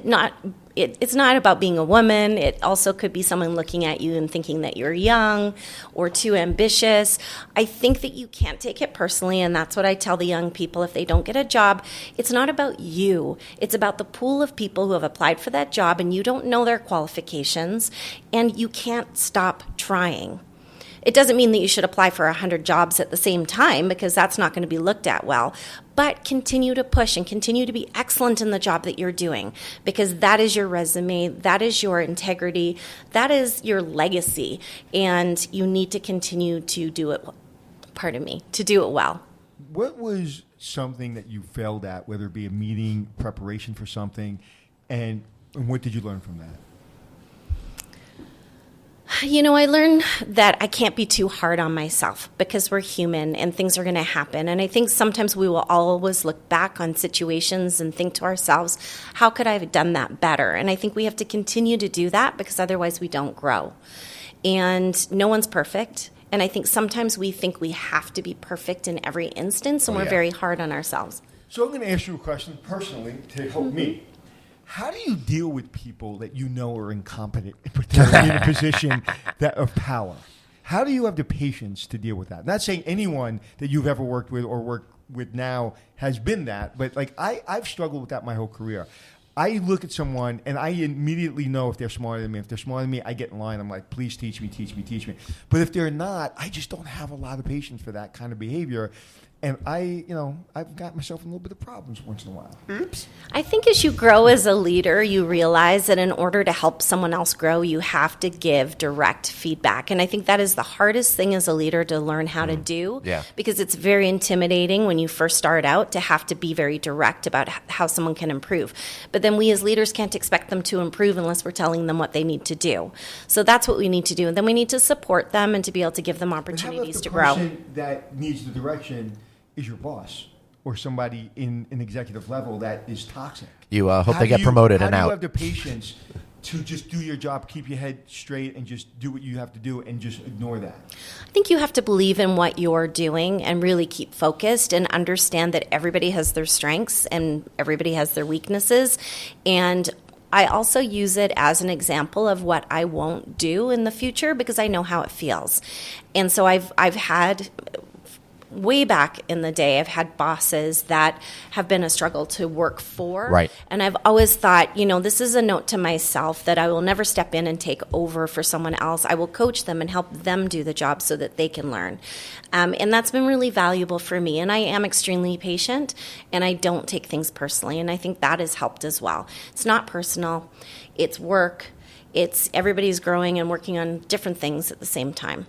it's not about being a woman. It also could be someone looking at you and thinking that you're young or too ambitious. I think that you can't take it personally, and that's what I tell the young people if they don't get a job. It's not about you. It's about the pool of people who have applied for that job, and you don't know their qualifications, and you can't stop trying. It doesn't mean that you should apply for 100 jobs at the same time because that's not going to be looked at well. But continue to push and continue to be excellent in the job that you're doing because that is your resume, that is your integrity, that is your legacy, and you need to continue to do it, to do it well. What was something that you failed at, whether it be a meeting, preparation for something, and what did you learn from that? You know, I learned that I can't be too hard on myself because we're human and things are going to happen. And I think sometimes we will always look back on situations and think to ourselves, how could I have done that better? And I think we have to continue to do that because otherwise we don't grow. And no one's perfect. And I think sometimes we think we have to be perfect in every instance, and we're very hard on ourselves. So I'm going to ask you a question personally to help me. How do you deal with people that you know are incompetent, but they're in a position of power? How do you have the patience to deal with that? Not saying anyone that you've ever worked with or work with now has been that, but like I've struggled with that my whole career. I look at someone and I immediately know if they're smarter than me. If they're smarter than me, I get in line. I'm like, please teach me, teach me, teach me. But if they're not, I just don't have a lot of patience for that kind of behavior. And I've got myself in a little bit of problems once in a while. Oops. I think as you grow as a leader, you realize that in order to help someone else grow, you have to give direct feedback. And I think that is the hardest thing as a leader to learn how to do. Yeah. Because it's very intimidating when you first start out to have to be very direct about how someone can improve. But then we as leaders can't expect them to improve unless we're telling them what they need to do. So that's what we need to do. And then we need to support them and to be able to give them opportunities to grow. And how about the person that needs the direction is your boss or somebody in an executive level that is toxic? You hope they get promoted and out. How do you have the patience to just do your job, keep your head straight, and just do what you have to do and just ignore that? I think you have to believe in what you're doing and really keep focused and understand that everybody has their strengths and everybody has their weaknesses. And I also use it as an example of what I won't do in the future because I know how it feels. And so I've had... way back in the day, I've had bosses that have been a struggle to work for. Right. And I've always thought, this is a note to myself that I will never step in and take over for someone else. I will coach them and help them do the job so that they can learn. And that's been really valuable for me. And I am extremely patient, and I don't take things personally. And I think that has helped as well. It's not personal. It's work. It's everybody's growing and working on different things at the same time.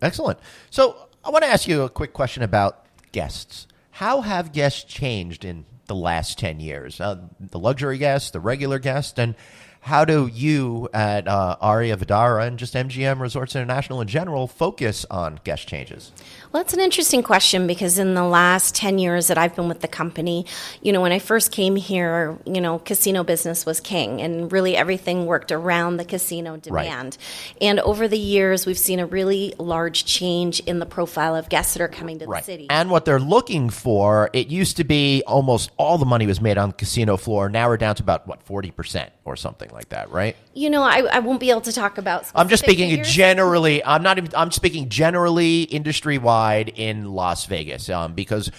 Excellent. So I want to ask you a quick question about guests. How have guests changed in the last 10 years? The luxury guest, the regular guest, and how do you at Aria, Vdara, and just MGM Resorts International in general focus on guest changes? Well, that's an interesting question because in the last 10 years that I've been with the company, when I first came here, casino business was king and really everything worked around the casino demand. Right. And over the years, we've seen a really large change in the profile of guests that are coming to the city. And what they're looking for, it used to be almost all the money was made on the casino floor. Now we're down to about, 40% or something like that, right? I won't be able to talk about specific I'm just speaking figures. generally. I'm speaking generally industry-wide in Las Vegas because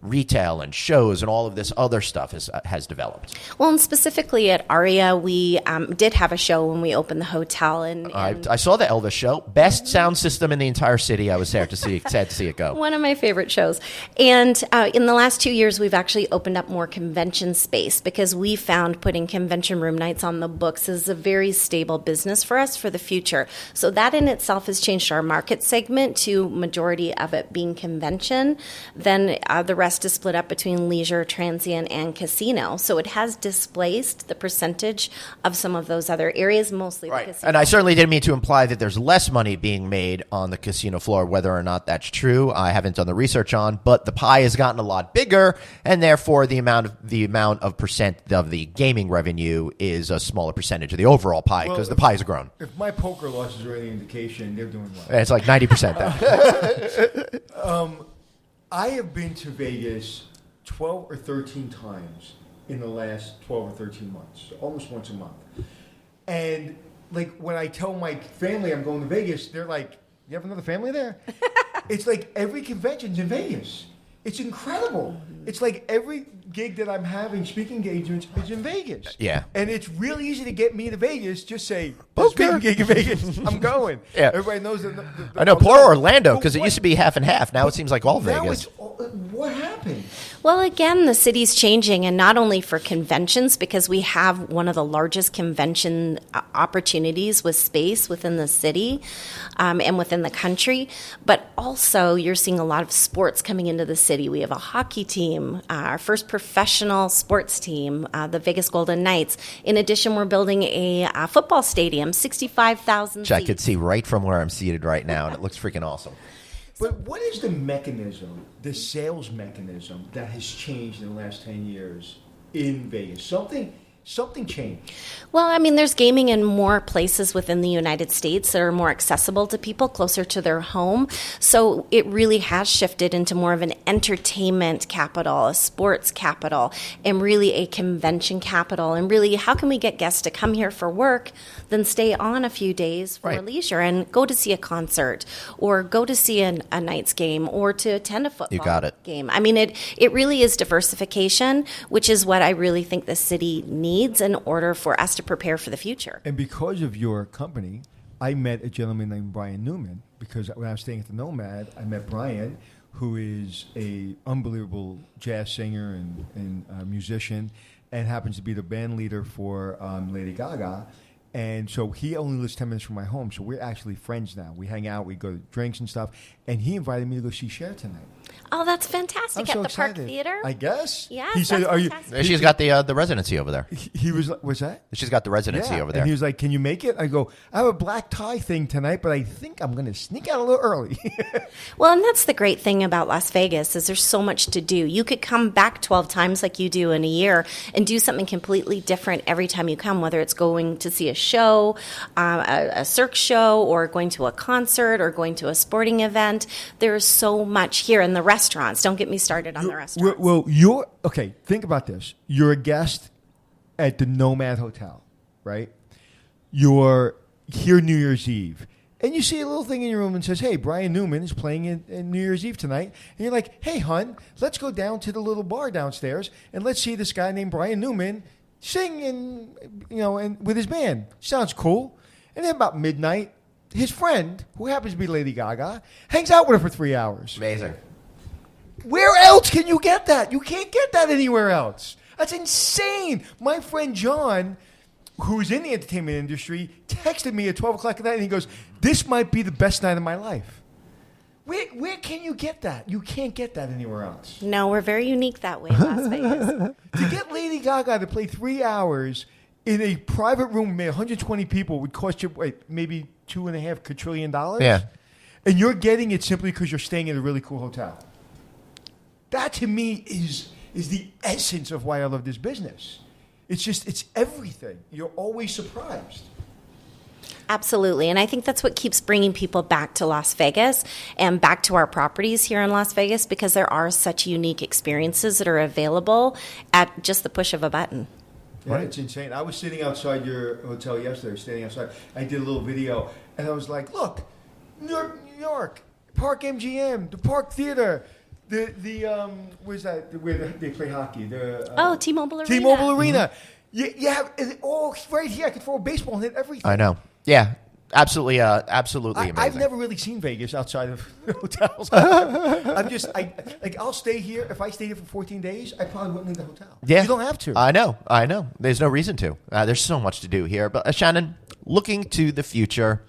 retail and shows and all of this other stuff has developed. Well, and specifically at Aria, we did have a show when we opened the hotel. And I saw the Elvis show. Best sound system in the entire city. I was there to see. Sad to see it go. One of my favorite shows. And in the last 2 years, we've actually opened up more convention space because we found putting convention room nights on the books is a very stable business for us for the future. So that in itself has changed our market segment to majority of it being convention. Then the rest rest is split up between leisure, transient, and casino. So it has displaced the percentage of some of those other areas, mostly the casino. And I certainly didn't mean to imply that there's less money being made on the casino floor, whether or not that's true. I haven't done the research on, but the pie has gotten a lot bigger, and therefore the amount of percent of the gaming revenue is a smaller percentage of the overall pie because the pie has grown. If my poker losses are any indication, they're doing well. And it's like 90% that. I have been to Vegas 12 or 13 times in the last 12 or 13 months, almost once a month. And like when I tell my family I'm going to Vegas, they're like, "You have another family there?" It's like every convention's in Vegas. It's incredible. It's like every gig that I'm having, speaking engagements, is in Vegas. Yeah. And it's real easy to get me to Vegas. Just say, Poker. speaking gig in Vegas, I'm going. Yeah. Everybody knows that. I know, poor Orlando, because it used to be half and half. Now it seems like all Now Vegas. what happened? Well, again, the city's changing, and not only for conventions, because we have one of the largest convention opportunities with space within the city and within the country, but also you're seeing a lot of sports coming into the city. We have a hockey team, our first professional sports team, the Vegas Golden Knights. In addition, we're building a football stadium, 65,000 Which seats. I could see right from where I'm seated right now, and it looks freaking awesome. But what is the mechanism, the sales mechanism that has changed in the last 10 years in Vegas? Something changed. Well, I mean, there's gaming in more places within the United States that are more accessible to people, closer to their home. So it really has shifted into more of an entertainment capital, a sports capital, and really a convention capital. And really, how can we get guests to come here for work, then stay on a few days for leisure and go to see a concert or go to see a Knights game or to attend a football game? I mean, it really is diversification, which is what I really think the city needs in order for us to prepare for the future. And because of your company, I met a gentleman named Brian Newman, because when I was staying at the Nomad, I met Brian, who is a unbelievable jazz singer and musician, and happens to be the band leader for Lady Gaga. And so he only lives 10 minutes from my home, so we're actually friends now. We hang out, we go to drinks and stuff, and he invited me to go see Cher tonight. Oh, that's fantastic. I'm so At the excited. Park Theater? I guess. Yes, He said, that's "Are you?" fantastic. She's got the residency over there. He was. What's that? She's got the residency over there. And he was like, "Can you make it?" I go, "I have a black tie thing tonight, but I think I'm going to sneak out a little early." Well, and that's the great thing about Las Vegas is there's so much to do. You could come back 12 times like you do in a year and do something completely different every time you come, whether it's going to see a show, a cirque show, or going to a concert, or going to a sporting event. There's so much here in the restaurants. Don't get me started on the restaurants. Well, okay. Think about this. You're a guest at the Nomad Hotel, right? You're here New Year's Eve, and you see a little thing in your room and says, "Hey, Brian Newman is playing in New Year's Eve tonight." And you're like, "Hey, hon, let's go down to the little bar downstairs and let's see this guy named Brian Newman sing and with his band. Sounds cool." And then about midnight, his friend, who happens to be Lady Gaga, hangs out with her for 3 hours. Amazing. Where else can you get that? You can't get that anywhere else. That's insane. My friend John, who's in the entertainment industry, texted me at 12 o'clock at night, and he goes, "This might be the best night of my life." Where can you get that? You can't get that anywhere else. No, we're very unique that way in Las Vegas. To get Lady Gaga to play 3 hours in a private room with 120 people would cost you, maybe $2.5 quadrillion? Yeah. And you're getting it simply because you're staying at a really cool hotel. That to me is the essence of why I love this business. It's everything. You're always surprised. Absolutely. And I think that's what keeps bringing people back to Las Vegas and back to our properties here in Las Vegas, because there are such unique experiences that are available at just the push of a button. Yeah, It's insane. I was sitting outside your hotel yesterday, standing outside. I did a little video, and I was like, "Look, New York, Park MGM, the Park Theater, the where's that? Where they play hockey? T-Mobile Arena. T-Mobile Arena. You have it all right here. I could throw a baseball and hit everything." I know. Yeah. Absolutely amazing. I've never really seen Vegas outside of hotels. I'll stay here. If I stayed here for 14 days, I probably wouldn't leave the hotel. Yeah. You don't have to. I know. There's no reason to. There's so much to do here. But Shannon, looking to the future,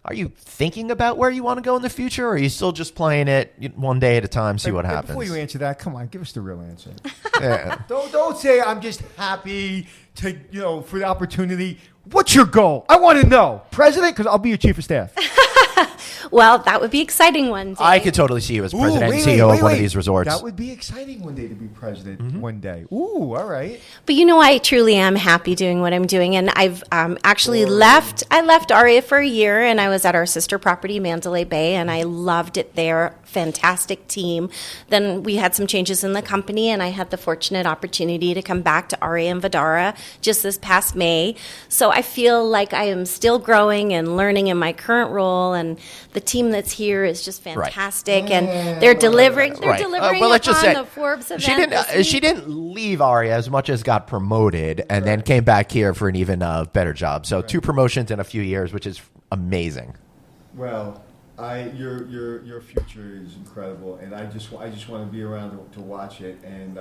Are you thinking about where you want to go in the future, or are you still just playing it one day at a time, see what happens? Before you answer that, come on, give us the real answer. Yeah. Don't say I'm just happy to for the opportunity. What's your goal? I want to know, President, because I'll be your chief of staff. Well, that would be exciting one day. I could totally see you as president and CEO of one of these resorts. That would be exciting one day to be president one day. Ooh, all right. But I truly am happy doing what I'm doing. And I've actually left Aria for a year, and I was at our sister property, Mandalay Bay, and I loved it there. Fantastic team. Then we had some changes in the company, and I had the fortunate opportunity to come back to Aria and Vdara just this past May. So I feel like I am still growing and learning in my current role, and the team that's here is just fantastic, right. And they're delivering. They're delivering let's just say, the Forbes event. She didn't leave Aria as much as got promoted, and then came back here for an even better job. So 2 promotions in a few years, which is amazing. Well, your future is incredible, and I just want to be around to watch it. And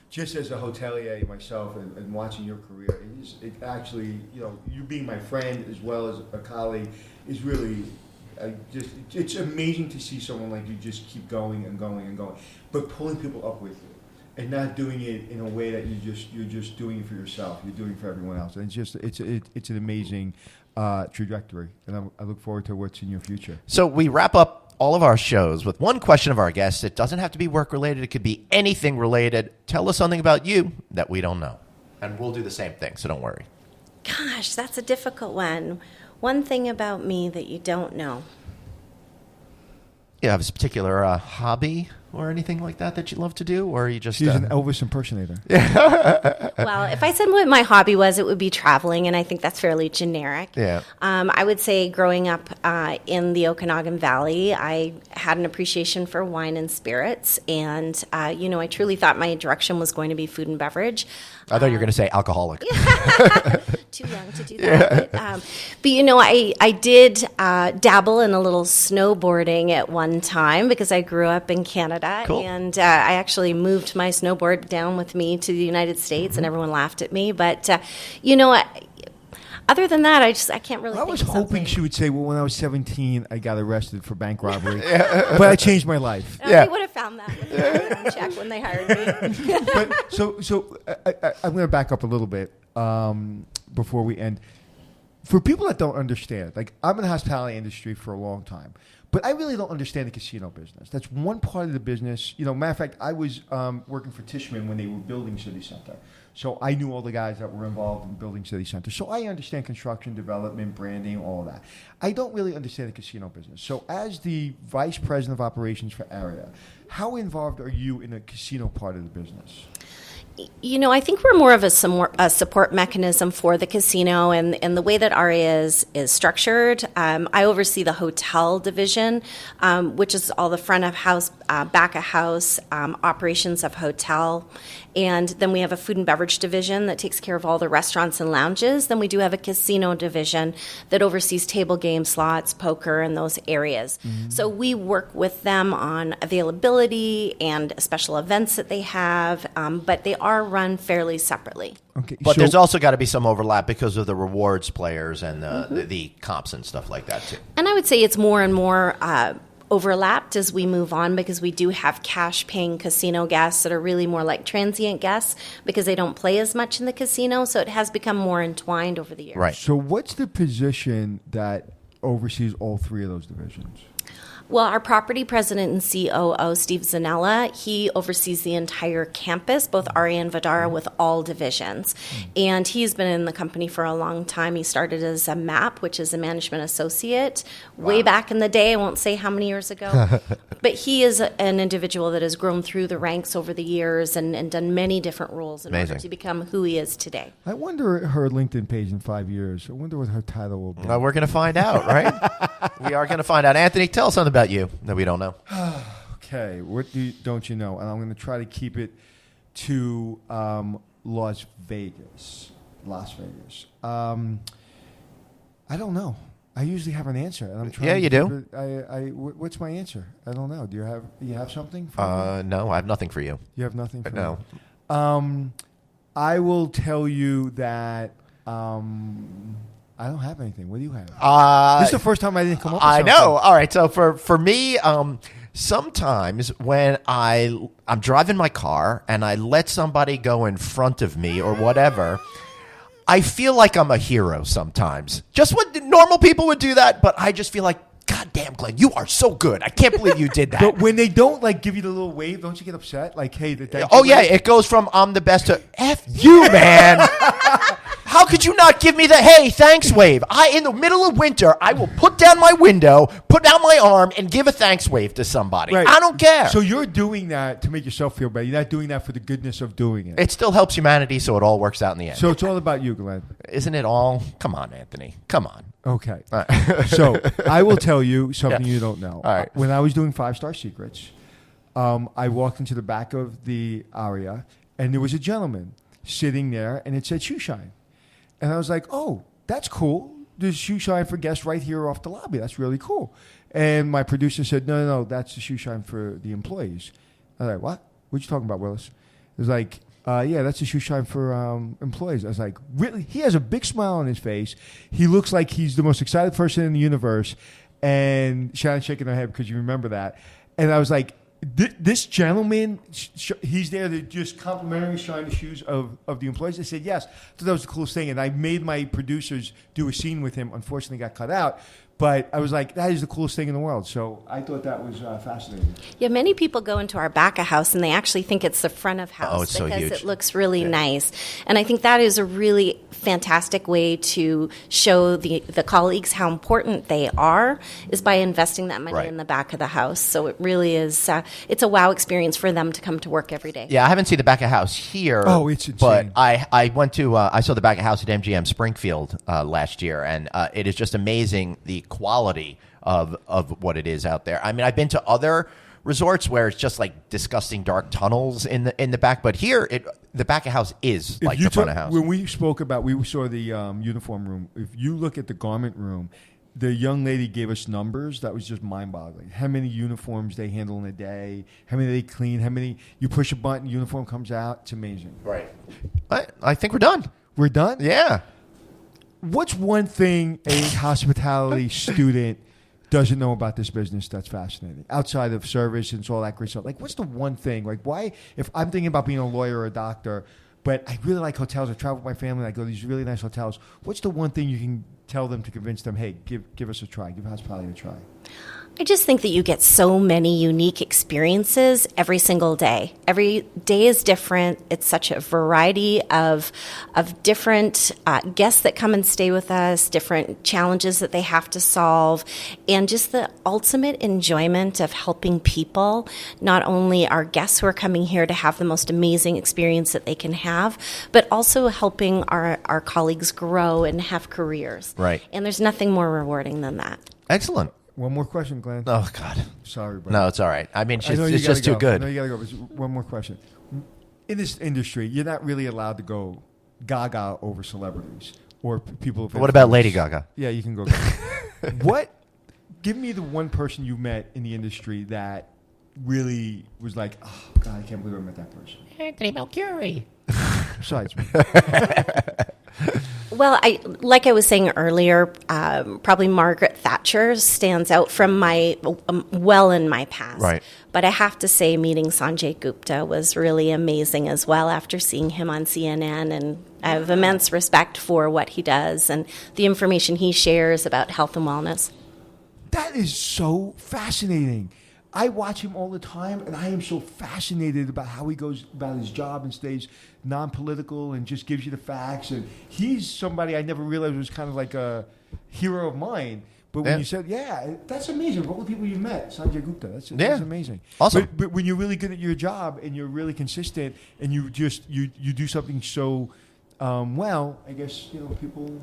just as a hotelier myself, and watching your career, it actually, you being my friend as well as a colleague is really. It's amazing to see someone like you just keep going and going and going, but pulling people up with you, and not doing it in a way that you're just doing it for yourself. You're doing it for everyone else, and it's an amazing trajectory, and I look forward to what's in your future. So we wrap up all of our shows with one question of our guests. It doesn't have to be work related. It could be anything related. Tell us something about you that we don't know, and we'll do the same thing. So don't worry. Gosh, that's a difficult one. One thing about me that you don't know. You have a particular hobby or anything like that you love to do, or are you just... She's an Elvis impersonator. Well, if I said what my hobby was, it would be traveling, and I think that's fairly generic. Yeah. I would say growing up in the Okanagan Valley, I had an appreciation for wine and spirits, and, I truly thought my direction was going to be food and beverage. I thought you were going to say alcoholic. Too young to do that. Yeah. But I did dabble in a little snowboarding at one time because I grew up in Canada. Cool. And I actually moved my snowboard down with me to the United States, and everyone laughed at me. But, other than that, I can't really. I was think of hoping something. she would say, well, when I was 17, I got arrested for bank robbery. But I changed my life. No, they would have found that with the background check when they hired me. But so I'm going to back up a little bit before we end. For people that don't understand, like, I'm in the hospitality industry for a long time, but I really don't understand the casino business. That's one part of the business. Matter of fact, I was working for Tishman when they were building City Center. So I knew all the guys that were involved in building City Center. So I understand construction, development, branding, all of that. I don't really understand the casino business. So as the vice president of operations for Aria, how involved are you in the casino part of the business? I think we're more of a support mechanism for the casino, and the way that Aria is structured. I oversee the hotel division, which is all the front of house, back of house, operations of hotel. And then we have a food and beverage division that takes care of all the restaurants and lounges. Then we do have a casino division that oversees table games, slots, poker, and those areas. Mm-hmm. So we work with them on availability and special events that they have, but they are run fairly separately. Okay, but there's also got to be some overlap because of the rewards players and the comps and stuff like that, too. And I would say it's more and more overlapped as we move on, because we do have cash-paying casino guests that are really more like transient guests because they don't play as much in the casino, so it has become more entwined over the years. Right. So what's the position that oversees all three of those divisions? Well, our property president and COO, Steve Zanella, he oversees the entire campus, both Aria and Vdara, with all divisions. And he's been in the company for a long time. He started as a MAP, which is a management associate, way back in the day. I won't say how many years ago. But he is an individual that has grown through the ranks over the years and done many different roles in order to become who he is today. I wonder her LinkedIn page in 5 years. I wonder what her title will be. Well, we're going to find out, right? We are going to find out. Anthony, tell us something about you that we don't know. Okay, what don't you know? And I'm going to try to keep it to Las Vegas. I don't know. I usually have an answer, and I'm trying. Yeah, you do. What's my answer? I don't know. Do you have something? For me? No, I have nothing for you. You have nothing for no. me? I will tell you that I don't have anything. What do you have? This is the first time I didn't come up with I something. know. All right. So for me, sometimes when I'm driving my car and I let somebody go in front of me or whatever, I feel like I'm a hero sometimes. Just when normal people would do that, but I just feel like, God damn, Glenn, you are so good. I can't believe you did that. But when they don't like give you the little wave, don't you get upset? Like, hey, oh yeah, it goes from I'm the best to F you, man. How could you not give me the hey, thanks wave? In the middle of winter, I will put down my window, put down my arm, and give a thanks wave to somebody. Right. I don't care. So you're doing that to make yourself feel better. You're not doing that for the goodness of doing it. It still helps humanity, so it all works out in the end. So it's all about you, Glenn. Isn't it all? Come on, Anthony. Come on. Okay. All right. So I will tell you something you don't know. All right. When I was doing 5-Star Secrets, I walked into the back of the Aria, and there was a gentleman sitting there, and it said shoe shine. And I was like, oh, that's cool. There's shoe shine for guests right here off the lobby. That's really cool. And my producer said, no, that's the shoe shine for the employees. I was like, what? What you talking about, Willis? It was like, yeah, that's the shoe shine for employees. I was like, really? He has a big smile on his face. He looks like he's the most excited person in the universe. And Shannon's shaking her head because you remember that. And I was like, this gentleman, he's there to just complimentary shine the shoes of the employees. I said, yes. I thought that was the coolest thing. And I made my producers do a scene with him. Unfortunately, got cut out. But I was like, that is the coolest thing in the world. So I thought that was fascinating. Yeah, many people go into our back of house and they actually think it's the front of house it's so because huge. it looks really nice. And I think that is a really fantastic way to show the colleagues how important they are is by investing that money in the back of the house. So it really is, it's a wow experience for them to come to work every day. Yeah, I haven't seen the back of house here. Oh, it's insane. But I went to, I saw the back of house at MGM Springfield last year, and it is just amazing the quality of what it is out there. I mean, I've been to other resorts where it's just like disgusting dark tunnels in the back, but here the back of house is like the front of house. When we spoke about, we saw the uniform room. If you look at the garment room, the young lady gave us numbers that was just mind-boggling. How many uniforms they handle in a day? How many they clean? How many you push a button, uniform comes out? It's amazing. Right. I think we're done. We're done? Yeah. What's one thing a hospitality student doesn't know about this business that's fascinating outside of service and all that great stuff? Like, what's the one thing? Like, why, if I'm thinking about being a lawyer or a doctor, but I really like hotels, I travel with my family, I go to these really nice hotels, what's the one thing you can tell them to convince them, hey, give us a try, give hospitality a try? I just think that you get so many unique experiences every single day. Every day is different. It's such a variety of different guests that come and stay with us, different challenges that they have to solve, and just the ultimate enjoyment of helping people, not only our guests who are coming here to have the most amazing experience that they can have, but also helping our colleagues grow and have careers. Right. And there's nothing more rewarding than that. Excellent. One more question, Glenn. Oh, God. Sorry, bro. No, it's all right. I mean, I know it's just too good. I know you got to go. But one more question. In this industry, you're not really allowed to go gaga over celebrities or people of What about influence. Lady Gaga? Yeah, you can go. Give me the one person you met in the industry that really was like, oh, God, I can't believe I met that person. Anthony Melchiorri. Besides me. Well, like I was saying earlier, probably Margaret Thatcher stands out from my in my past. Right. But I have to say, meeting Sanjay Gupta was really amazing as well. After seeing him on CNN, and I have immense respect for what he does and the information he shares about health and wellness. That is so fascinating. I watch him all the time, and I am so fascinated about how he goes about his job and stays non-political and just gives you the facts. And he's somebody I never realized was kind of like a hero of mine. But when you said, that's amazing. Of all the people you met, Sanjay Gupta, that's amazing. Awesome. But when you're really good at your job and you're really consistent and you just you do something so well, I guess people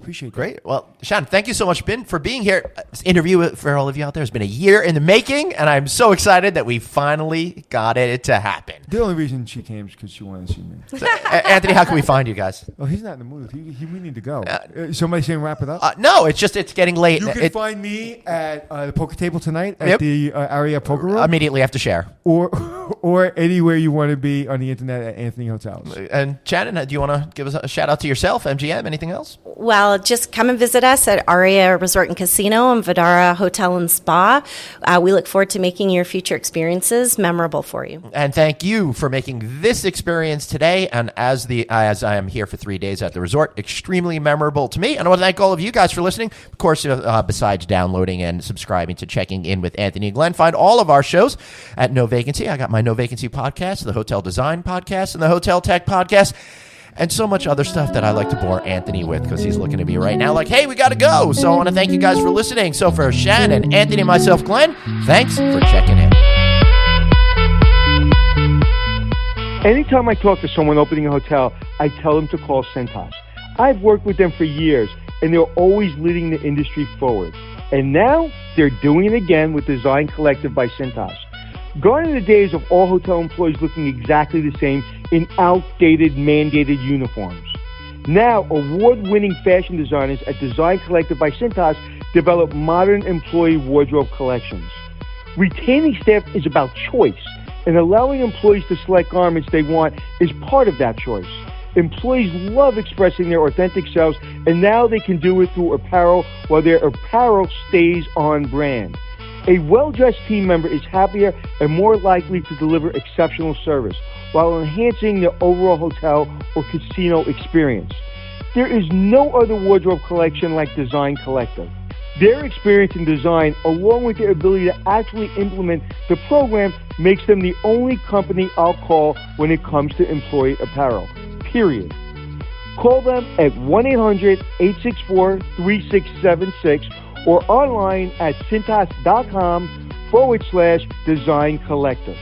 appreciate that. Great. Well, Shannon, thank you so much for being here. This interview for all of you out there has been a year in the making, and I'm so excited that we finally got it to happen. The only reason she came is because she wanted to see me. So, Anthony, how can we find you guys? Oh, he's not in the mood. We need to go. Somebody saying wrap it up? No, it's getting late. You can find me at the poker table tonight at the Aria Poker Room. Immediately have to share. Or anywhere you want to be on the internet at Anthony Hotels. And Chad? Shannon, do you want to give us a shout out to yourself, MGM, anything else? Well, just come and visit us at Aria Resort and Casino and Vdara Hotel and Spa. We look forward to making your future experiences memorable for you. And thank you for making this experience today, and as I am here for 3 days at the resort, extremely memorable to me. And I want to thank all of you guys for listening. Of course, besides downloading and subscribing to Checking In with Anthony and Glenn, find all of our shows at No Vacancy. I got my No Vacancy podcast, the Hotel Design podcast, and the Hotel Tech podcast, and so much other stuff that I like to bore Anthony with because he's looking at me right now like, hey, we got to go. So I want to thank you guys for listening. So for Shannon, Anthony, and myself, Glenn, thanks for checking in. Anytime I talk to someone opening a hotel, I tell them to call Cintas. I've worked with them for years, and they're always leading the industry forward. And now they're doing it again with Design Collective by Cintas. Gone are the days of all hotel employees looking exactly the same in outdated, mandated uniforms. Now, award-winning fashion designers at Design Collective by Cintas develop modern employee wardrobe collections. Retaining staff is about choice, and allowing employees to select garments they want is part of that choice. Employees love expressing their authentic selves, and now they can do it through apparel while their apparel stays on brand. A well-dressed team member is happier and more likely to deliver exceptional service while enhancing the overall hotel or casino experience. There is no other wardrobe collection like Design Collective. Their experience in design, along with their ability to actually implement the program, makes them the only company I'll call when it comes to employee apparel, period. Call them at 1-800-864-3676 or online at cintas.com/Design Collective.